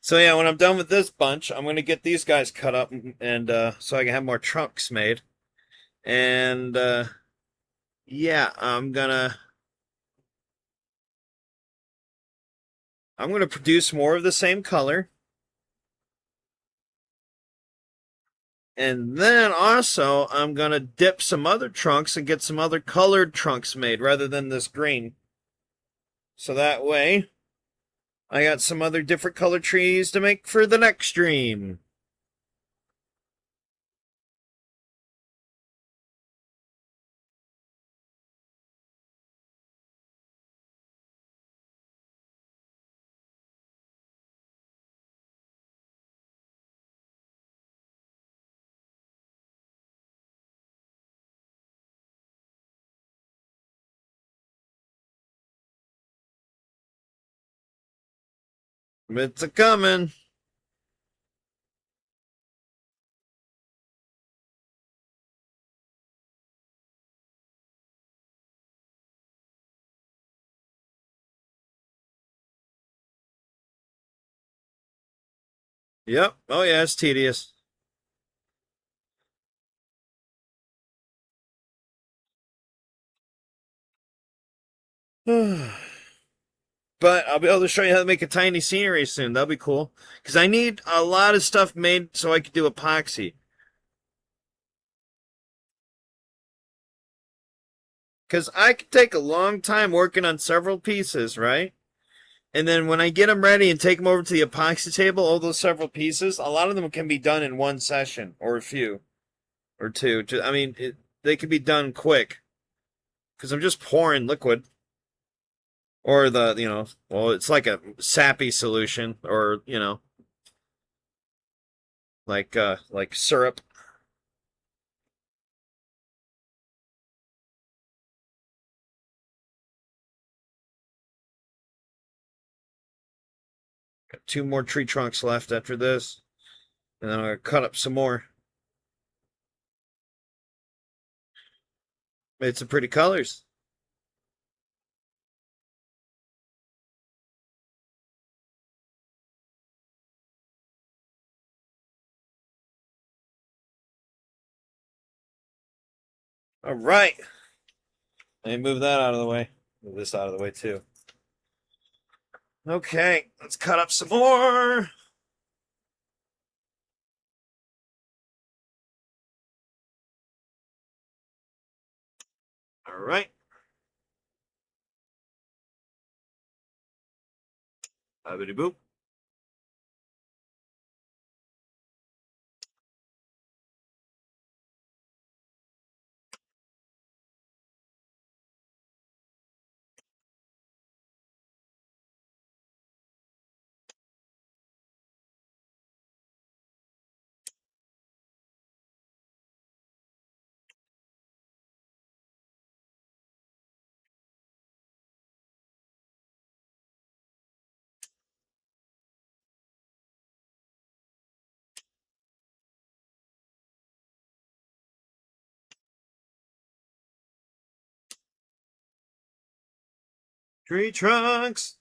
So yeah, when I'm done with this bunch, I'm gonna get these guys cut up and so I can have more trunks made. And yeah, I'm gonna produce more of the same color. And then also I'm gonna dip some other trunks and get some other colored trunks made rather than this green. So that way I got some other different color trees to make for the next stream. It's a coming. Yep. Oh yeah, it's tedious. But I'll be able to show you how to make a tiny scenery soon. That'll be cool. Because I need a lot of stuff made so I can do epoxy. Because I could take a long time working on several pieces, right? And then when I get them ready and take them over to the epoxy table, all those several pieces, a lot of them can be done in one session or a few or two. I mean, they can be done quick because I'm just pouring liquid or well, it's like a sappy solution or, like syrup. Got two more tree trunks left after this. And then I'm going to cut up some more. Made some pretty colors. All right. Let me move that out of the way. Move this out of the way too. Okay, let's cut up some more. All right. Boop. Boop. Tree trunks.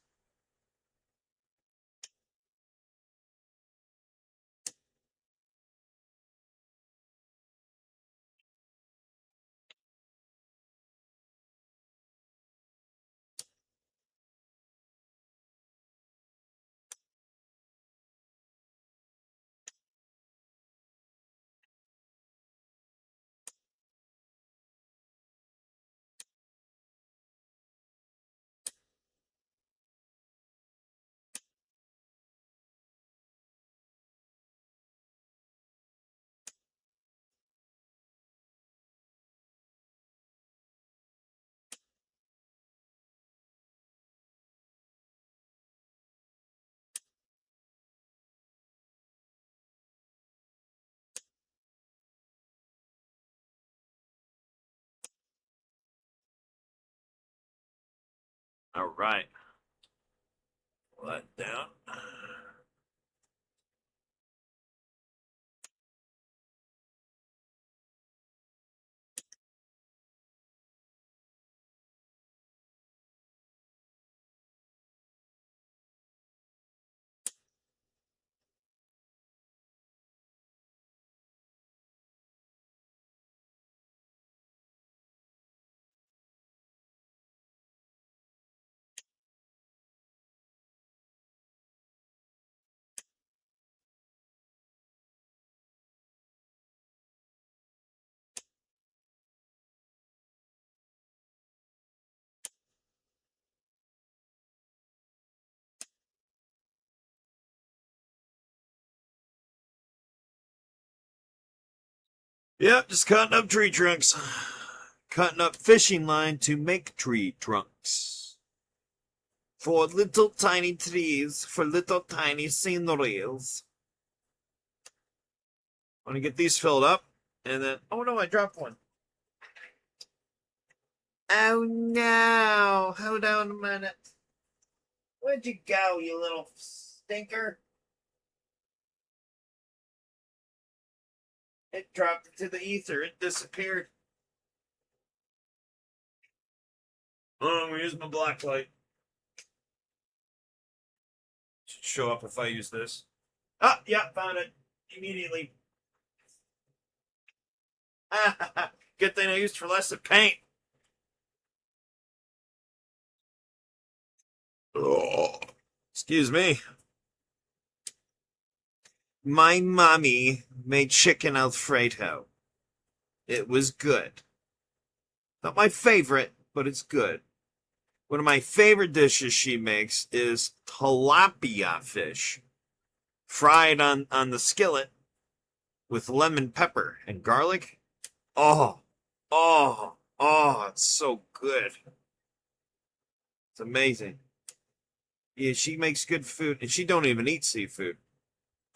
All right. Let down. Yep, just cutting up tree trunks. Cutting up fishing line to make tree trunks. For little tiny trees, for little tiny sceneries. I'm gonna get these filled up, and then oh no, I dropped one. Oh no! Hold on a minute. Where'd you go, you little stinker? It dropped into the ether. It disappeared. Oh, I'm gonna use my black light. Should show up if I use this. Ah, yeah, found it immediately. Good thing I used fluorescent paint. Oh, excuse me. My mommy made chicken Alfredo. It was good. Not my favorite, but it's good. One of my favorite dishes she makes is tilapia fish, fried on the skillet with lemon pepper and garlic. Oh, it's so good. It's amazing. Yeah, she makes good food, and she don't even eat seafood,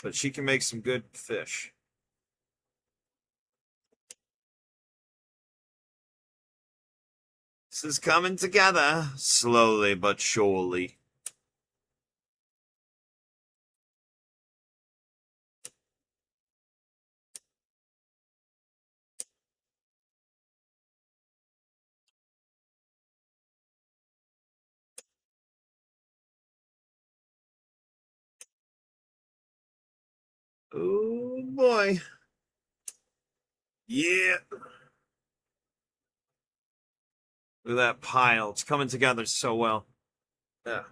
but she can make some good fish. This is coming together slowly but surely. Oh boy. Yeah. Look at that pile. It's coming together so well. Yeah.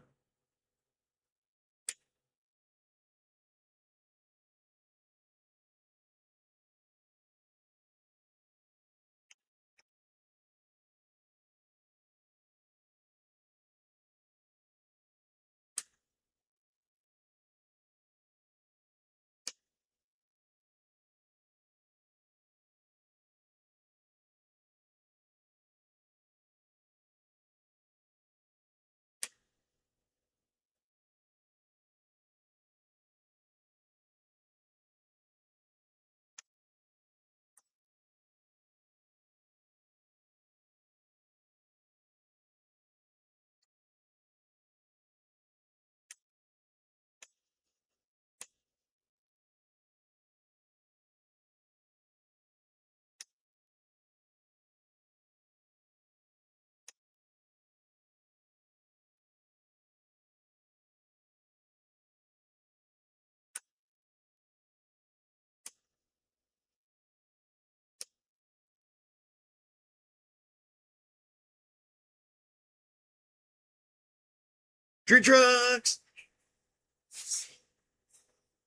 Tree trucks!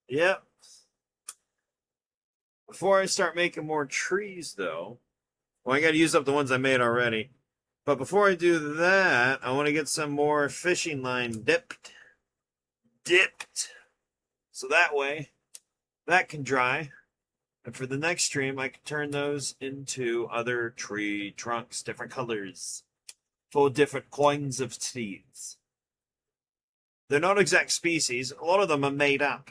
Yep. Before I start making more trees, though, well, I got to use up the ones I made already. But before I do that, I want to get some more fishing line dipped. So that way, that can dry. And for the next stream, I can turn those into other tree trunks, different colors, full of different kinds of trees. They're not exact species. A lot of them are made up.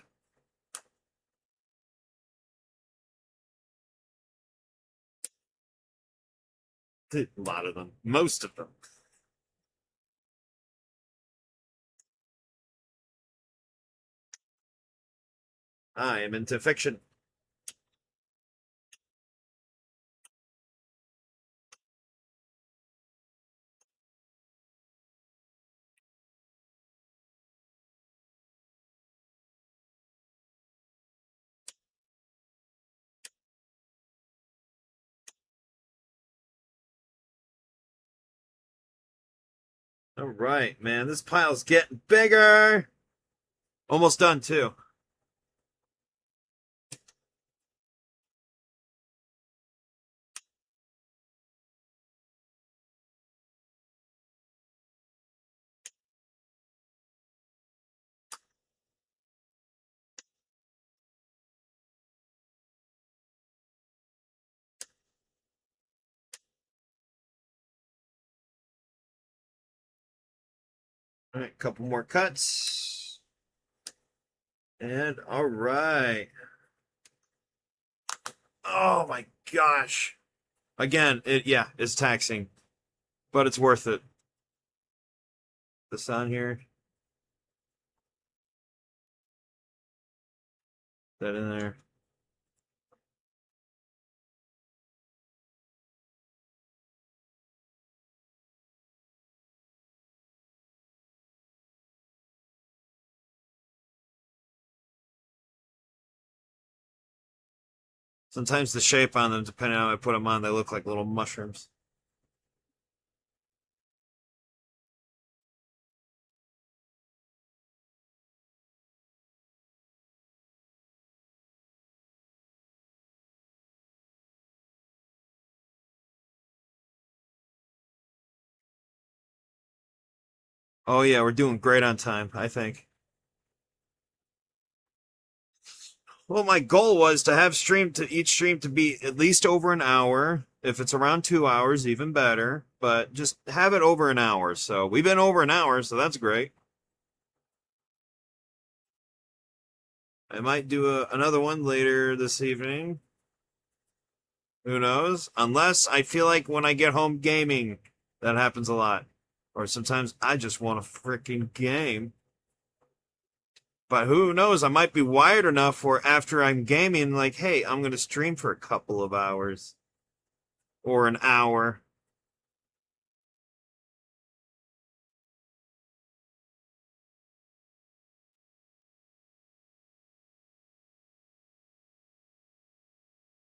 A lot of them. Most of them. I am into fiction. All right, man. This pile's getting bigger. Almost done, too. All right, couple more cuts. And all right. Oh my gosh. Again, it's taxing, but it's worth it. This on here. That in there. Sometimes the shape on them, depending on how I put them on, they look like little mushrooms. Oh yeah, we're doing great on time, I think. Well, my goal was to have each stream to be at least over an hour. If it's around 2 hours, even better. But just have it over an hour. So we've been over an hour, so that's great. I might do another one later this evening. Who knows? Unless I feel like when I get home gaming, that happens a lot. Or sometimes I just want a freaking game. But who knows? I might be wired enough for after I'm gaming, like, hey, I'm going to stream for a couple of hours or an hour.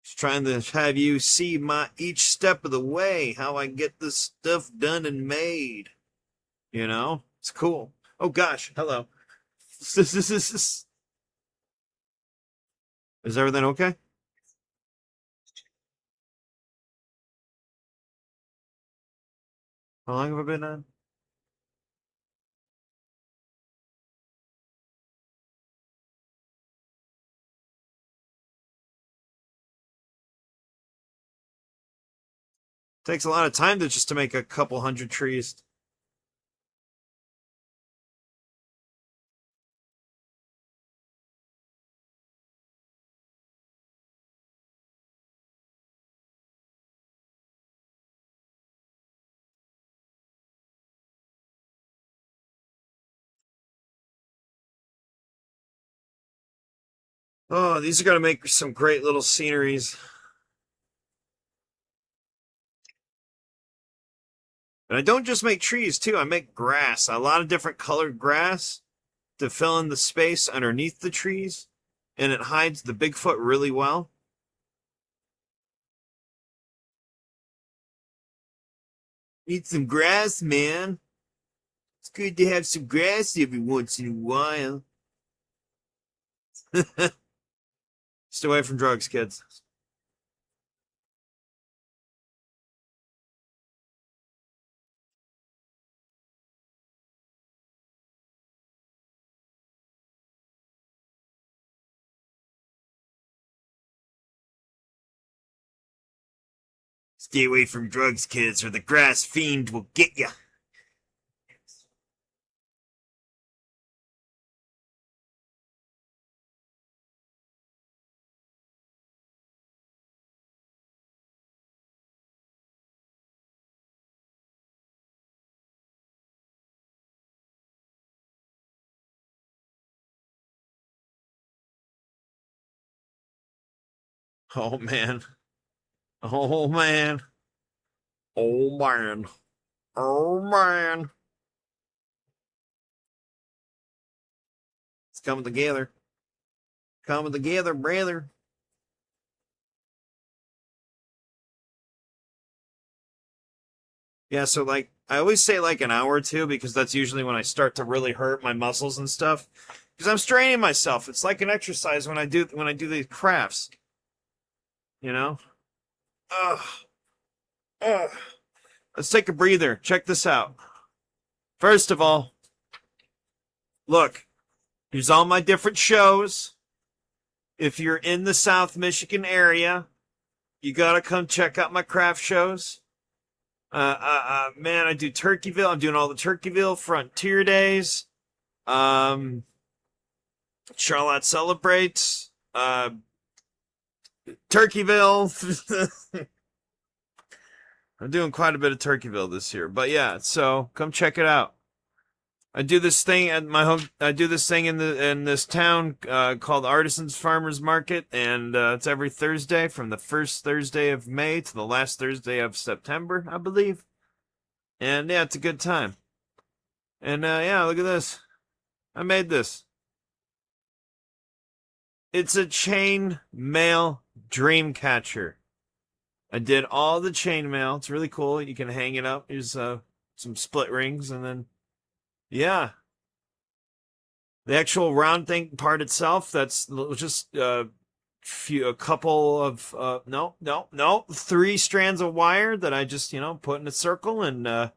Just trying to have you see my each step of the way, how I get this stuff done and made. You know, it's cool. Oh gosh, hello. Is everything okay? How long have I been on? Takes a lot of time to just to make a couple hundred trees. Oh, these are gonna make some great little sceneries. And I don't just make trees too, I make grass. A lot of different colored grass to fill in the space underneath the trees. And it hides the Bigfoot really well. Eat some grass, man. It's good to have some grass every once in a while. Stay away from drugs, kids. Stay away from drugs, kids, or the grass fiend will get you. Oh man. Oh man. Oh man. Oh man. It's coming together. Coming together, brother. Yeah, so like I always say like an hour or two because that's usually when I start to really hurt my muscles and stuff. Because I'm straining myself. It's like an exercise when I do these crafts. You know? Ugh. Ugh. Let's take a breather. Check this out. First of all, look, here's all my different shows. If you're in the South Michigan area, you gotta come check out my craft shows. Man, I do Turkeyville. I'm doing all the Turkeyville Frontier Days. Charlotte celebrates. Turkeyville. I'm doing quite a bit of Turkeyville this year, but yeah. So come check it out. I do this thing at my home. I do this thing in this town called Artisans Farmers Market, and it's every Thursday from the first Thursday of May to the last Thursday of September, I believe. And yeah, it's a good time. And yeah, look at this. I made this. It's a chain mail dream catcher. I did all the chain mail. It's really cool. You can hang it up. Here's some split rings, and then yeah, the actual round thing part itself. That's just a couple of no, 3 strands of wire that I just put in a circle and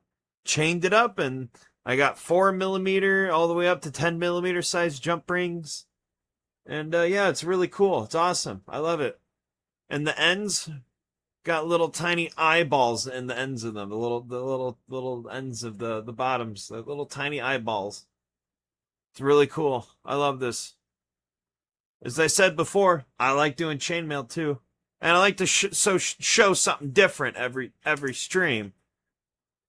chained it up, and I got 4mm all the way up to 10mm size jump rings, and yeah, it's really cool. It's awesome. I love it. And the ends got little tiny eyeballs in the ends of them. The little ends of the bottoms. The little tiny eyeballs. It's really cool. I love this. As I said before, I like doing chainmail too, and I like to show something different every stream,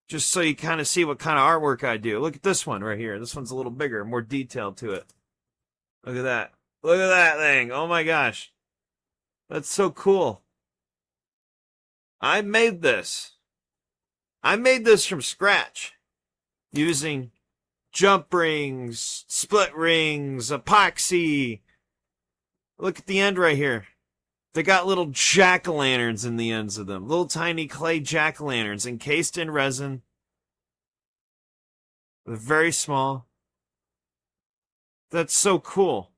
just so you kind of see what kind of artwork I do. Look at this one right here. This one's a little bigger, more detailed to it. Look at that. Look at that thing. Oh my gosh, that's so cool. I made this. I made this from scratch using jump rings, split rings, epoxy. Look at the end right here. They got little jack-o'-lanterns in the ends of them. Little tiny clay jack-o'-lanterns encased in resin. They're very small. That's so cool.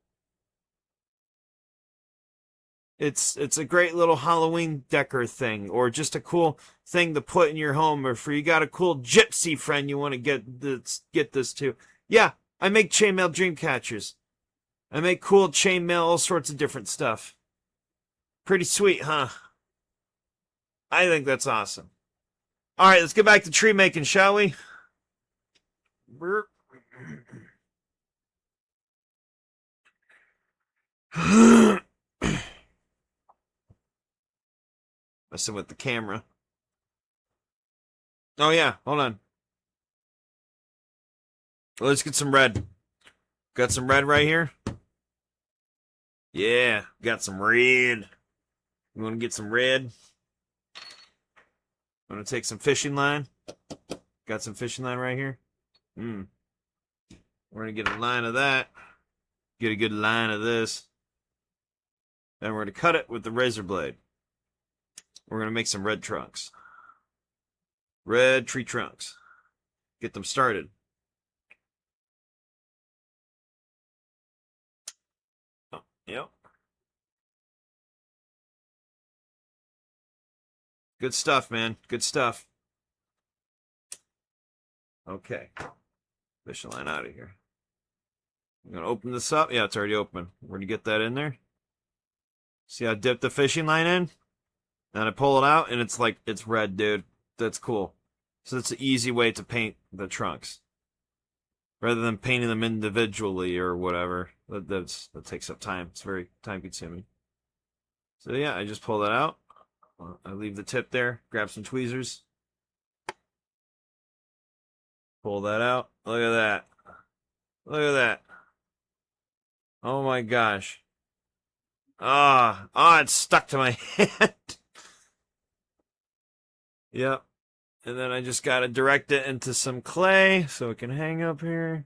It's a great little Halloween decor thing, or just a cool thing to put in your home, or if you got a cool gypsy friend you want to get this to. Yeah, I make chainmail dream catchers. I make cool chainmail, all sorts of different stuff. Pretty sweet, huh? I think that's awesome. All right, let's get back to tree making, shall we? Messing with the camera. Oh yeah, hold on. Let's get some red. Got some red right here? Yeah, got some red. You want to get some red? I'm going to take some fishing line. Got some fishing line right here. We're going to get a line of that. Get a good line of this. Then we're going to cut it with the razor blade. We're going to make some red trunks. Red tree trunks. Get them started. Yep. Good stuff, man. Good stuff. Okay. Fishing line out of here. I'm gonna open this up. Yeah, it's already open. We're gonna get that in there. See, I dipped the fishing line in, and I pull it out, and it's like it's red, dude. That's cool. So that's an easy way to paint the trunks, rather than painting them individually or whatever. That takes up time. It's very time consuming. So yeah, I just pull that out. I leave the tip there. Grab some tweezers. Pull that out. Look at that. Look at that. Oh my gosh. It's stuck to my hand. Yep. And then I just got to direct it into some clay so it can hang up here.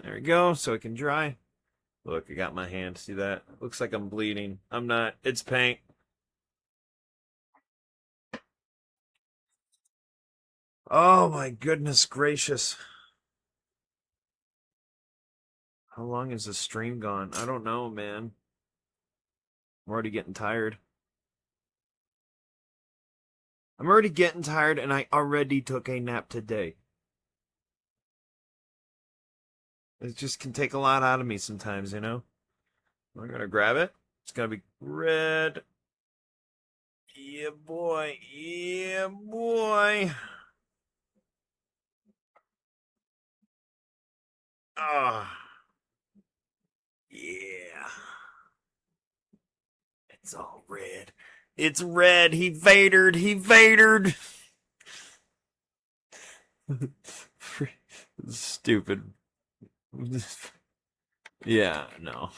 There we go, so it can dry. Look, I got my hand. See that? Looks like I'm bleeding. I'm not. It's paint. Oh my goodness gracious. How long is the stream gone? I don't know, man. I'm already getting tired. I'm already getting tired, and I already took a nap today. It just can take a lot out of me sometimes, you know? I'm gonna grab it. It's gonna be red. Yeah, boy. Yeah, boy. Ah. Yeah. It's all red. It's red. He Vadered. He Vadered. Stupid. Yeah, no.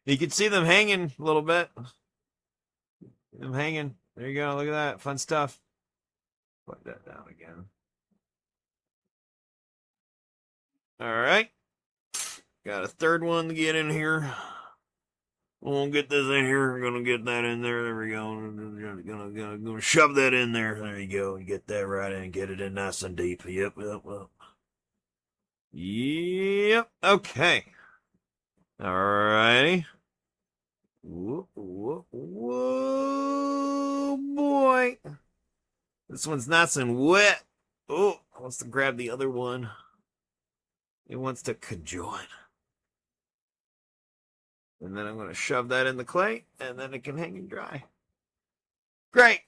You can see them hanging a little bit. Them hanging. There you go. Look at that. Fun stuff. Put that down again. All right. Got a third one to get in here. We'll get this in here. We're gonna get that in there. There we go. Gonna shove that in there. There you go. Get that right in. Get it in nice and deep. Yep. Yep. Okay. Alrighty. Whoa, boy. This one's nice and wet. Oh, wants to grab the other one. It wants to conjoin. And then I'm going to shove that in the clay, and then it can hang and dry. Great.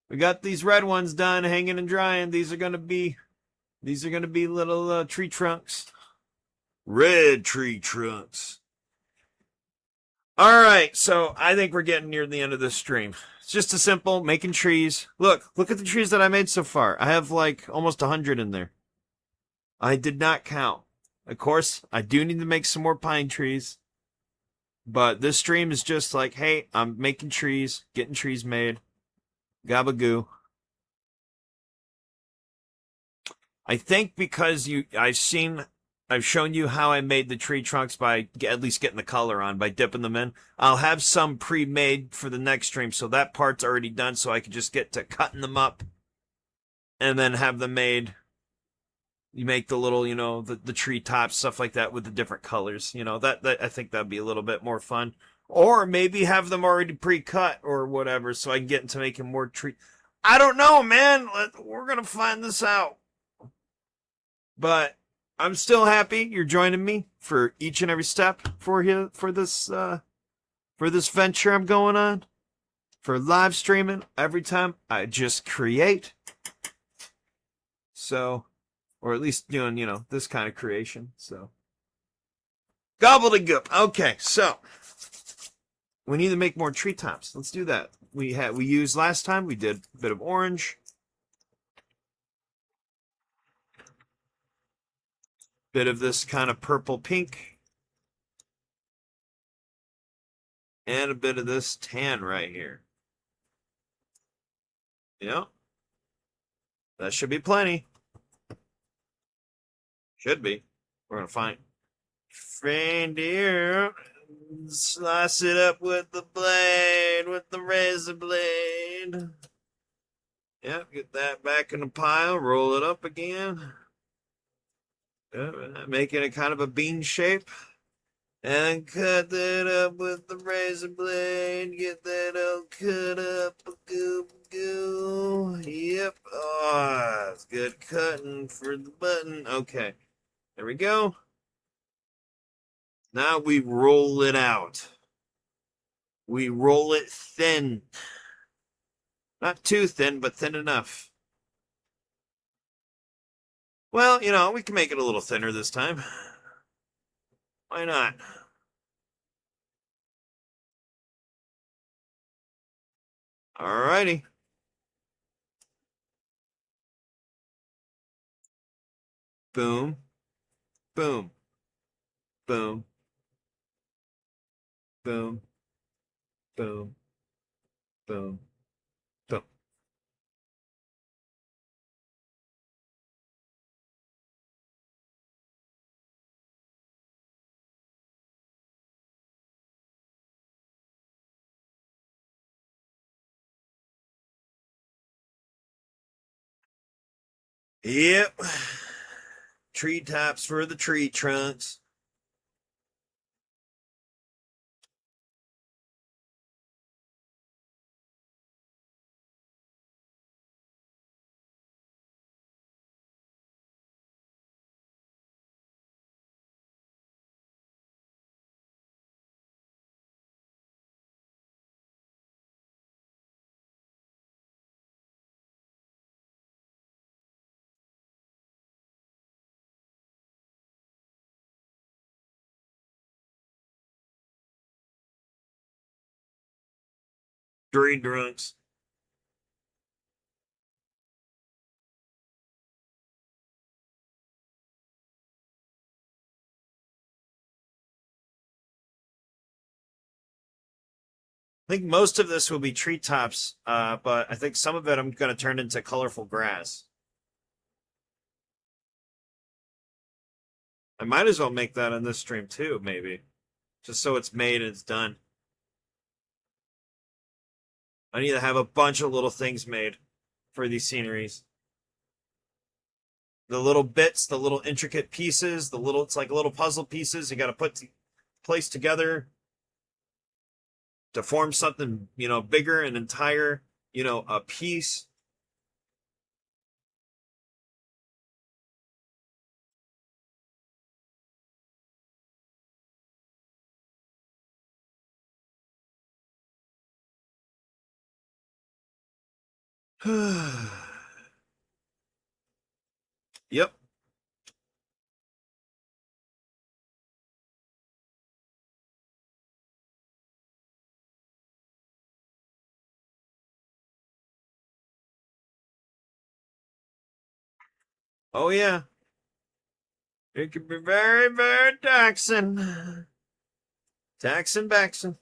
We got these red ones done, hanging and drying. These are going to be little tree trunks. Red tree trunks. All right, so I think we're getting near the end of this stream. It's just a simple making trees. Look at the trees that I made so far. I have like almost 100 in there. I did not count. Of course, I do need to make some more pine trees. But this stream is just like, hey, I'm making trees, getting trees made. Gabagoo. I think because I've shown you how I made the tree trunks by at least getting the color on, by dipping them in. I'll have some pre-made for the next stream, so that part's already done, so I can just get to cutting them up and then have them made. You make the little, the tree tops, stuff like that with the different colors. That I think that'd be a little bit more fun. Or maybe have them already pre-cut or whatever, so I can get into making more tree. I don't know, man. We're gonna find this out. But I'm still happy you're joining me for each and every step for this venture I'm going on. For live streaming every time I just create. So, or at least doing, this kind of creation. So, gobbledygook. Okay, so we need to make more treetops. Let's do that. We used last time. We did a bit of orange, bit of this kind of purple pink, and a bit of this tan right here. Yeah, that should be plenty. Should be. We're gonna find. Friend here, slice it up with the blade, with the razor blade. Yep, get that back in the pile, roll it up again. Yep, making it kind of a bean shape. And cut that up with the razor blade. Get that all cut up. Goo goo. Yep. Oh, it's good cutting for the button. Okay. There we go. Now we roll it out. We roll it thin. Not too thin, but thin enough. Well, we can make it a little thinner this time. Why not? Alrighty. Boom. Boom. Boom. Boom. Boom. Boom. Boom. Yep. Tree tops for the tree trunks. Tree trunks. I think most of this will be treetops, but I think some of it I'm going to turn into colorful grass. I might as well make that on this stream too, maybe. Just so it's made and it's done. I need to have a bunch of little things made for these sceneries. The little bits, the little intricate pieces, it's like little puzzle pieces you got to place together to form something, bigger, an entire, a piece. Yep. Oh yeah. It can be very, very taxing. Taxing, Baxing.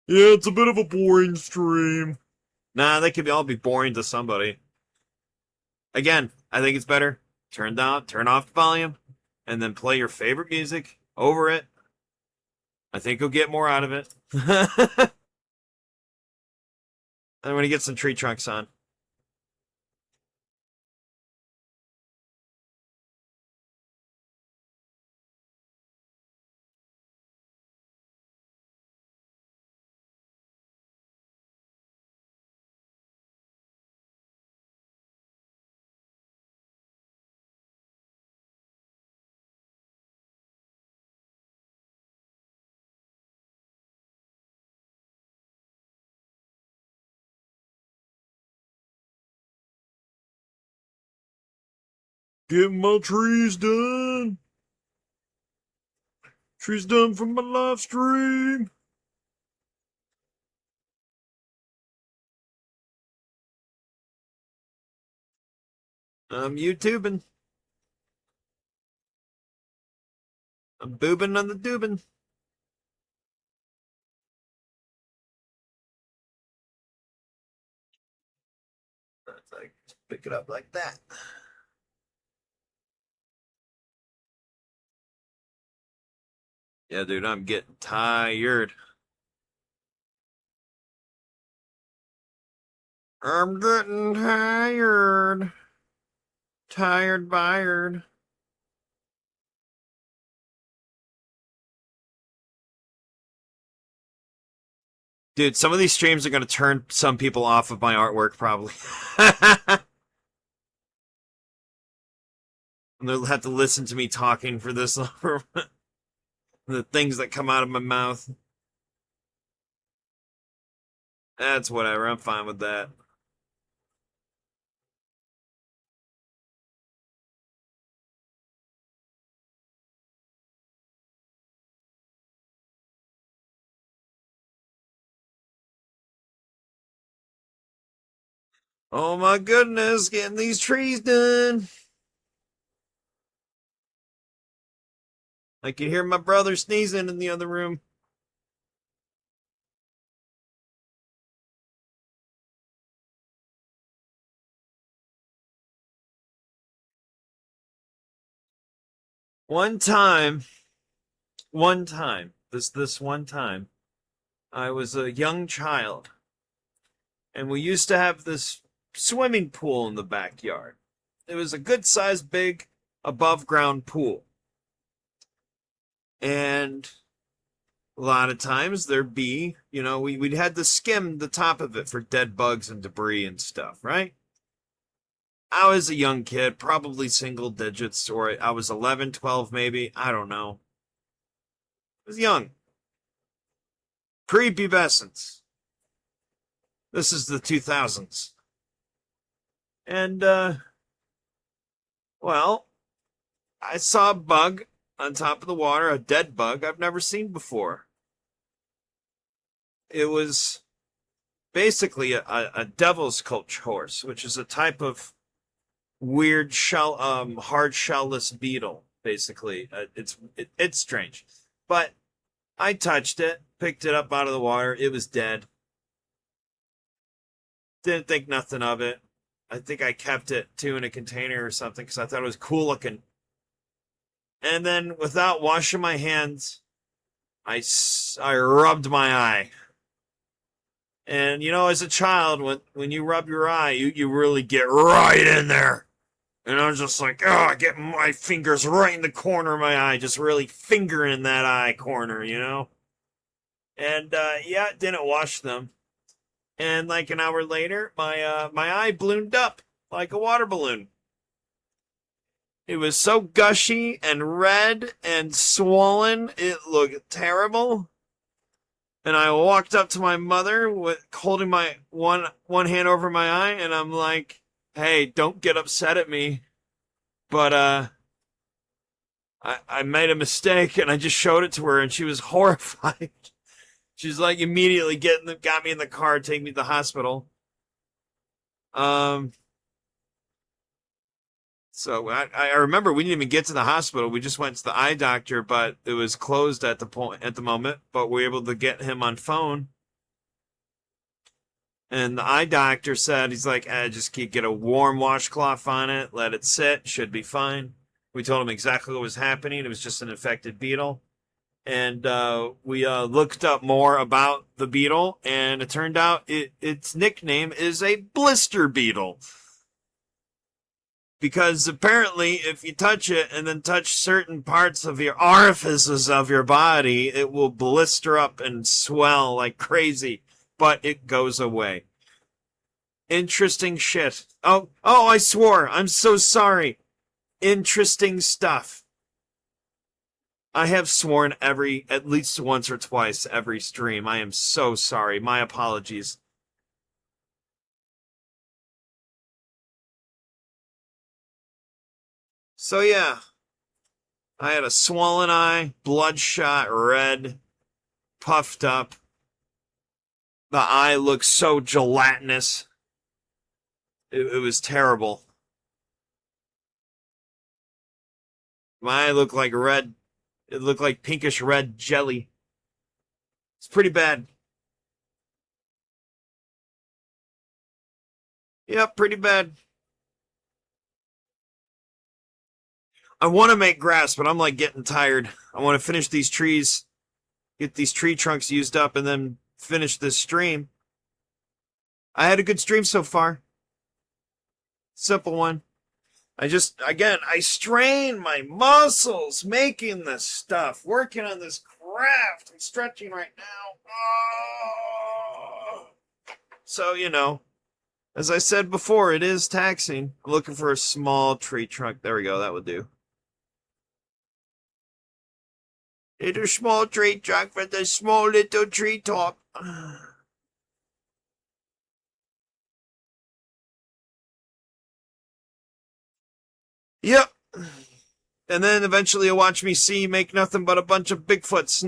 Yeah, it's a bit of a boring stream. Nah, they could all be boring to somebody. Again, I think it's better. Turn off the volume, and then play your favorite music over it. I think you'll get more out of it. I'm gonna get some tree trunks on. Getting my trees done. Trees done from my live stream. I'm YouTubing. I'm boobing on the doobin. It's like, pick it up like that. Yeah, dude, I'm getting tired. I'm getting tired. Tired, fired. Dude, some of these streams are going to turn some people off of my artwork, probably. And they'll have to listen to me talking for this long. The things that come out of my mouth. That's whatever. I'm fine with that. Oh my goodness, getting these trees done. I can hear my brother sneezing in the other room. One time, this one time, I was a young child, and we used to have this swimming pool in the backyard. It was a good sized, big, above ground pool. And a lot of times there'd be, we'd had to skim the top of it for dead bugs and debris and stuff, right? I was a young kid, probably single digits, or I was 11, 12, maybe. I don't know. I was young. Prepubescence. This is the 2000s. And, well, I saw a bug on top of the water, a dead bug I've never seen before. It was basically a devil's coach horse, which is a type of weird hard shellless beetle. Basically, it's strange, but I touched it, picked it up out of the water. It was dead. Didn't think nothing of it. I think I kept it too in a container or something because I thought it was cool looking. And then, without washing my hands, I rubbed my eye. And as a child, when you rub your eye, you really get right in there. And I was just like, oh, I get my fingers right in the corner of my eye, just really fingering that eye corner. And yeah, didn't wash them. And like an hour later, my eye ballooned up like a water balloon. It was so gushy and red and swollen, it looked terrible. And I walked up to my mother with holding my one hand over my eye, and I'm like, "Hey, don't get upset at me, but I made a mistake," and I just showed it to her, and she was horrified. She's like, immediately got me in the car, take me to the hospital. So I remember we didn't even get to the hospital. We just went to the eye doctor, but it was closed at the moment. But we were able to get him on phone. And the eye doctor said, he's like, just get a warm washcloth on it, let it sit, should be fine. We told him exactly what was happening. It was just an infected beetle. And we looked up more about the beetle, and it turned out its nickname is a blister beetle. Because apparently, if you touch it and then touch certain parts of your orifices of your body, it will blister up and swell like crazy, but it goes away. Interesting shit. Oh, I swore. I'm so sorry. Interesting stuff. I have sworn at least once or twice every stream. I am so sorry. My apologies. So yeah, I had a swollen eye, bloodshot red, puffed up. The eye looked so gelatinous. It was terrible. Mine look like red. It looked like pinkish red jelly. It's pretty bad. Yep, pretty bad. I want to make grass, but I'm like getting tired. I want to finish these trees, get these tree trunks used up, and then finish this stream. I had a good stream so far. Simple one. I strain my muscles making this stuff, working on this craft. I'm stretching right now. Oh. So, as I said before, it is taxing. I'm looking for a small tree trunk. There we go. That would do. Little small tree trunk for the small little tree top. Yep. And then eventually you'll watch me see make nothing but a bunch of Bigfoots.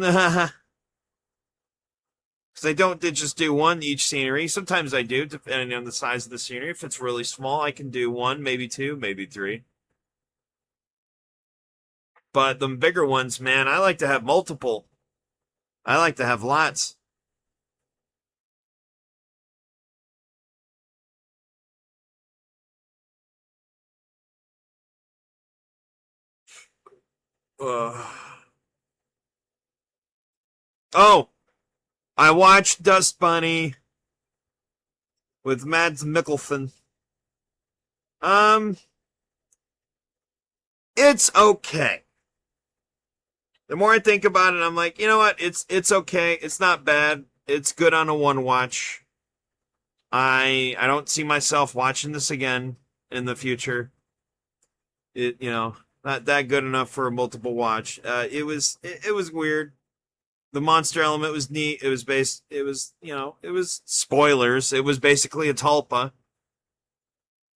Because I don't just do one each scenery. Sometimes I do, depending on the size of the scenery. If it's really small, I can do one, maybe two, maybe three. But the bigger ones, man, I like to have multiple. I like to have lots. Oh, I watched Dust Bunny with Mads Mikkelsen. Um, it's okay. The more I think about it, I'm like, you know what? It's okay. It's not bad. It's good on a one watch. I don't see myself watching this again in the future. Not that good enough for a multiple watch. It was weird. The monster element was neat. It was spoilers. It was basically a tulpa.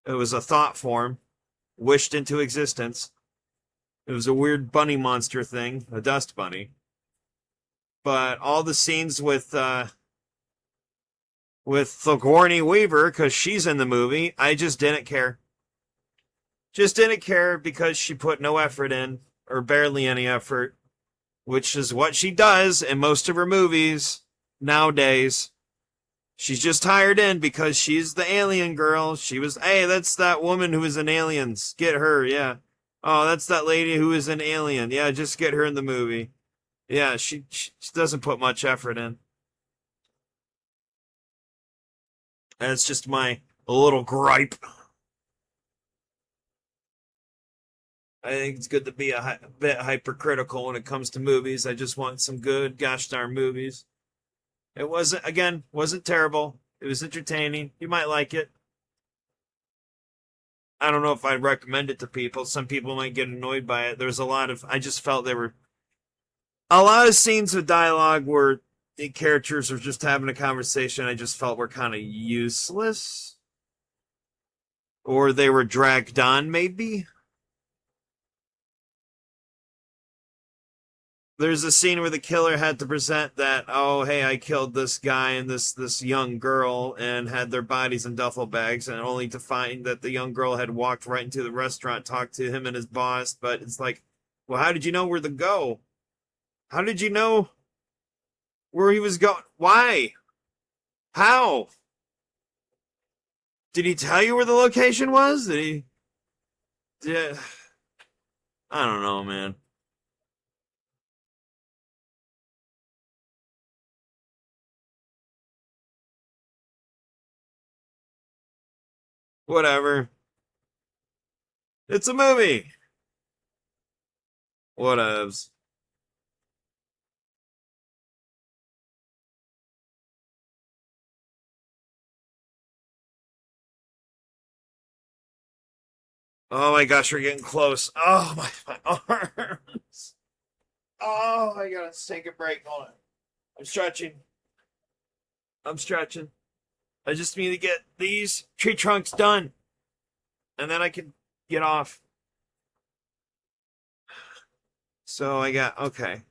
It was a thought form wished into existence. It was a weird bunny monster thing, a dust bunny. But all the scenes with Sigourney Weaver, because she's in the movie, I just didn't care. Just didn't care because she put no effort in, or barely any effort, which is what she does in most of her movies nowadays. She's just hired in because she's the alien girl. Hey, that's that woman who was in Aliens. Get her, yeah. Oh, that's that lady who is an alien. Yeah, just get her in the movie. Yeah, she doesn't put much effort in. That's just my little gripe. I think it's good to be a bit hypercritical when it comes to movies. I just want some good gosh darn movies. It wasn't terrible. It was entertaining. You might like it. I don't know if I'd recommend it to people. Some people might get annoyed by it. I just felt there were a lot of scenes of dialogue where the characters were just having a conversation. I just felt were kind of useless. Or they were dragged on, maybe. There's a scene where the killer had to present that, oh hey, I killed this guy and this young girl and had their bodies in duffel bags, and only to find that the young girl had walked right into the restaurant, talked to him and his boss. But it's like, well, how did you know where to go? How did you know where he was going? Why? How? Did he tell you where the location was? Did I don't know, man. Whatever. It's a movie. Whatevs. Oh my gosh, we're getting close. Oh my arms. Oh, I gotta take a break. Hold on. I'm stretching. I'm stretching. I just need to get these tree trunks done, and then I can get off. So I got okay.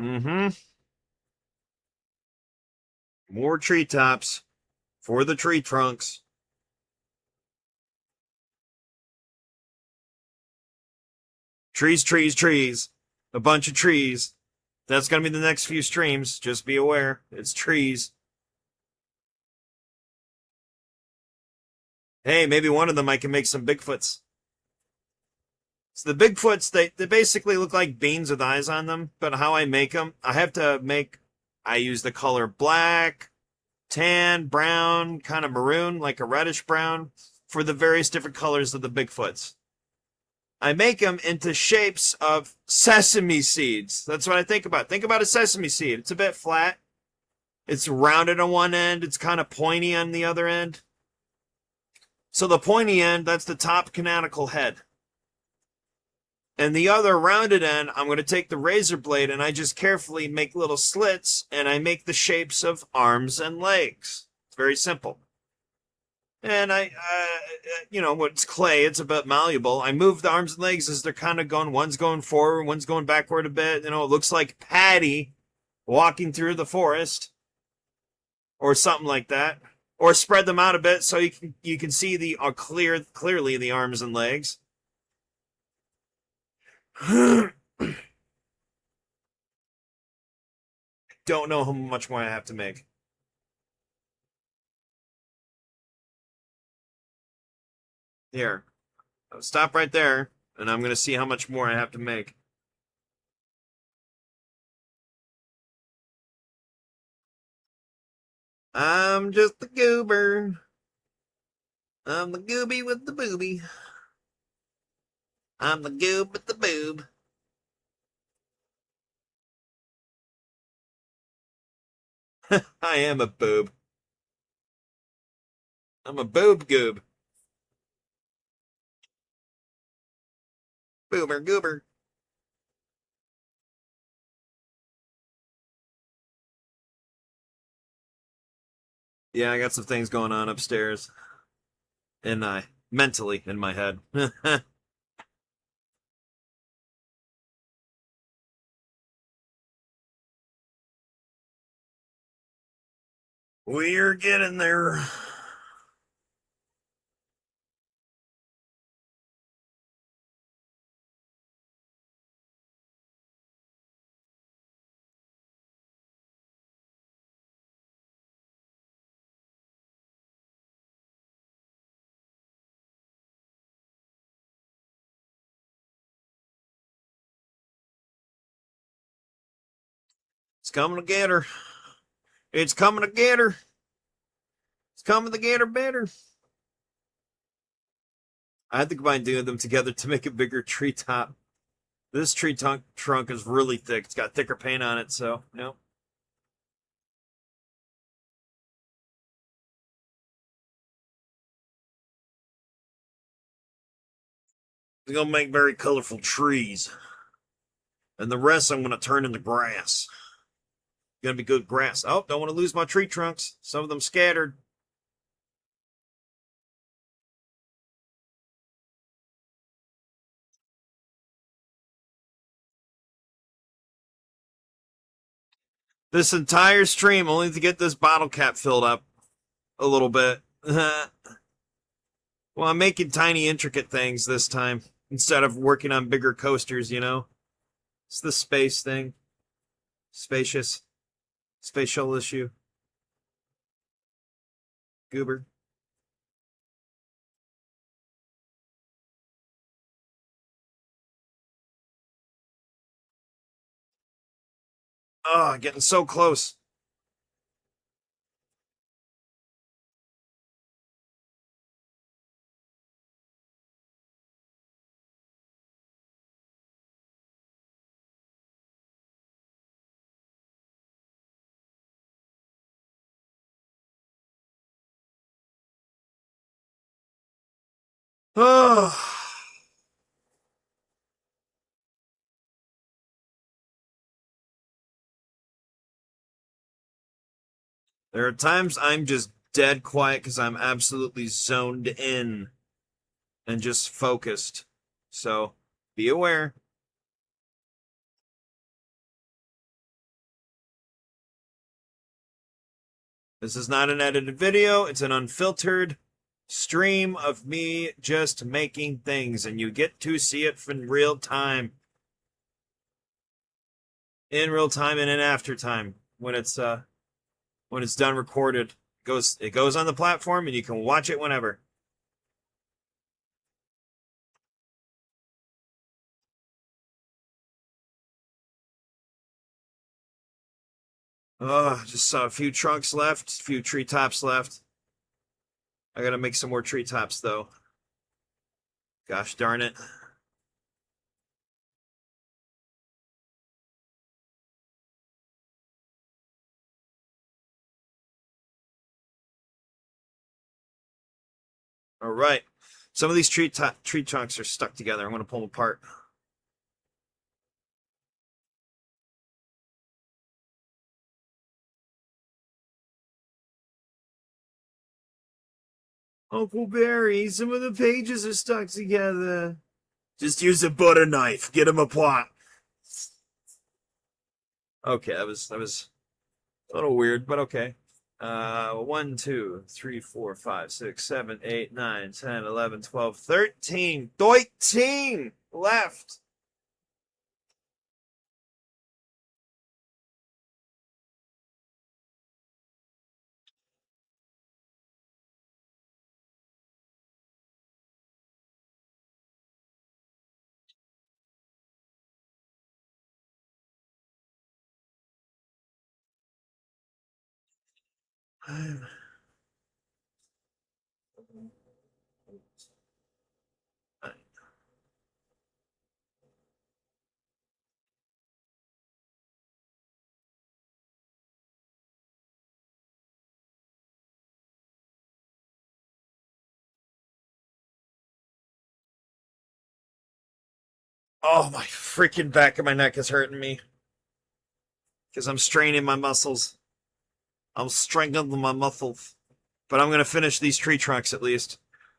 Mm-hmm. More treetops for the tree trunks. Trees, trees, trees. A bunch of trees. That's going to be the next few streams. Just be aware. It's trees. Hey, maybe one of them I can make some Bigfoots. So the Bigfoots, they basically look like beans with eyes on them. But how I make them, I use the color black, tan, brown, kind of maroon, like a reddish brown, for the various different colors of the Bigfoots. I make them into shapes of sesame seeds. That's what I think about. Think about a sesame seed. It's a bit flat. It's rounded on one end. It's kind of pointy on the other end. So the pointy end, that's the top canonical head. And the other rounded end, I'm going to take the razor blade and I just carefully make little slits and I make the shapes of arms and legs. It's very simple. And it's clay. It's a bit malleable. I move the arms and legs as they're kind of going. One's going forward, one's going backward a bit. It looks like Patty walking through the forest, or something like that. Or spread them out a bit so you can see clearly the arms and legs. Don't know how much more I have to make. Here, I'll stop right there, and I'm going to see how much more I have to make. I'm just the goober. I'm the gooby with the booby. I'm the goob with the boob. I am a boob. I'm a boob goob. Boomer goober. Yeah, I got some things going on upstairs. And mentally in my head. We're getting there. It's coming to get her. It's coming to get her. It's coming to get her better. I had to combine two of them together to make a bigger treetop. This trunk is really thick. It's got thicker paint on it, so, yep. It's going to make very colorful trees. And the rest I'm going to turn into grass. Going to be good grass. Oh, don't want to lose my tree trunks. Some of them scattered. This entire stream only to get this bottle cap filled up a little bit. Well, I'm making tiny, intricate things this time instead of working on bigger coasters, It's the space thing. Spacious. Spatial issue. Goober. Oh, getting so close. Oh. There are times I'm just dead quiet because I'm absolutely zoned in and just focused. So be aware. This is not an edited video. It's an unfiltered stream of me just making things, and you get to see it in real time. In real time and in after time when it's done recorded. It goes on the platform and you can watch it whenever. Oh, just saw a few trunks left, a few treetops left. I gotta make some more treetops though. Gosh darn it. All right. Some of these tree trunks are stuck together. I'm gonna pull them apart. Uncle Barry, some of the pages are stuck together. Just use a butter knife. Get them apart. Okay, that was a little weird, but okay. 1, 2, 3, 4, 5, 6, 7, 8, 9, 10, 11, 12, 13. 13 left. Oh, my freaking back of my neck is hurting me. Because I'm straining my muscles. I'm strangling my muscles. But I'm going to finish these tree trunks at least.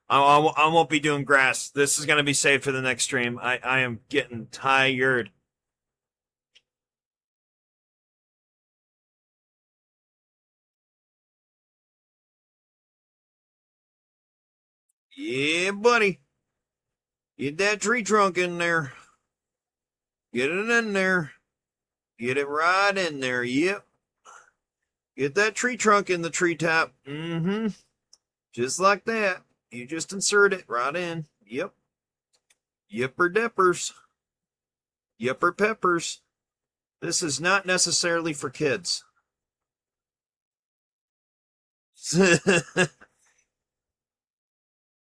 I won't be doing grass. This is going to be saved for the next stream. I am getting tired. Yeah, buddy. Get that tree trunk in there. Get it in there. Get it right in there. Yep. Get that tree trunk in the treetop. Mm-hmm. Just like that. You just insert it right in. Yep. Yipper dippers. Yipper peppers. This is not necessarily for kids.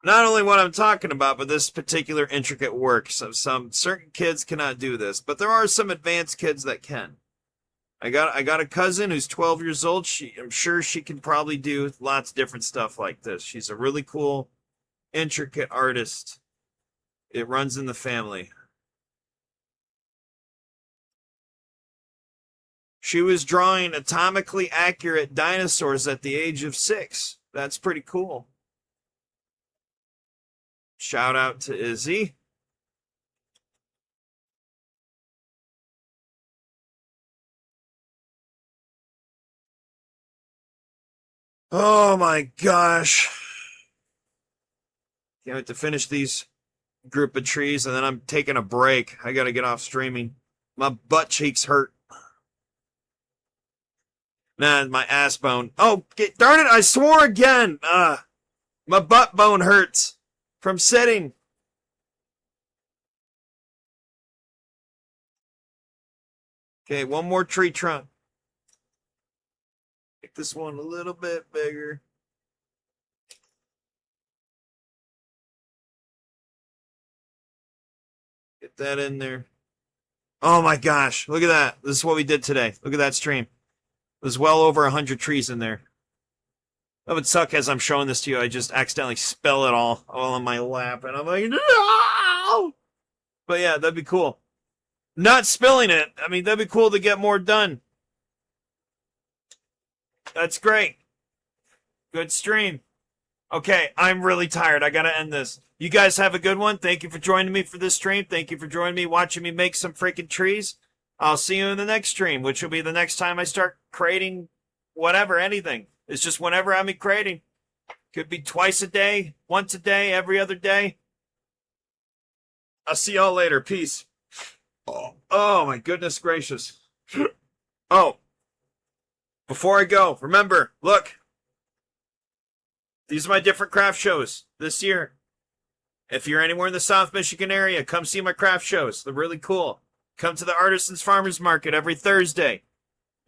Not only what I'm talking about, but this particular intricate work. Some certain kids cannot do this, but there are some advanced kids that can. I got a cousin who's 12 years old. I'm sure she can probably do lots of different stuff like this. She's a really cool, intricate artist. It runs in the family. She was drawing atomically accurate dinosaurs at the age of 6. That's pretty cool. Shout out to Izzy. Oh my gosh. Can't wait to finish these group of trees and then I'm taking a break. I gotta get off streaming. My butt cheeks hurt. Nah, my ass bone. Oh, darn it, I swore again. My butt bone hurts from sitting. Okay, one more tree trunk. Make this one a little bit bigger. Get that in there. Oh my gosh, look at that. This is what we did today. Look at that stream. There's well over 100 trees in there. That would suck as I'm showing this to you. I just accidentally spill it all on my lap. And I'm like, no! But yeah, that'd be cool. Not spilling it. I mean, that'd be cool to get more done. That's great. Good stream. Okay, I'm really tired. I gotta end this. You guys have a good one. Thank you for joining me for this stream. Thank you for joining me, watching me make some freaking trees. I'll see you in the next stream, which will be the next time I start creating whatever, anything. It's just whenever I'm creating. Could be twice a day, once a day, every other day. I'll see y'all later. Peace. Oh my goodness gracious. Oh, before I go, remember, look. These are my different craft shows this year. If you're anywhere in the South Michigan area, come see my craft shows. They're really cool. Come to the Artisans Farmers Market every Thursday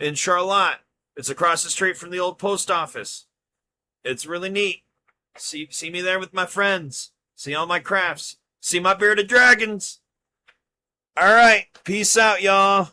in Charlotte. It's across the street from the old post office. It's really neat. See me there with my friends. See all my crafts. See my bearded dragons. All right. Peace out, y'all.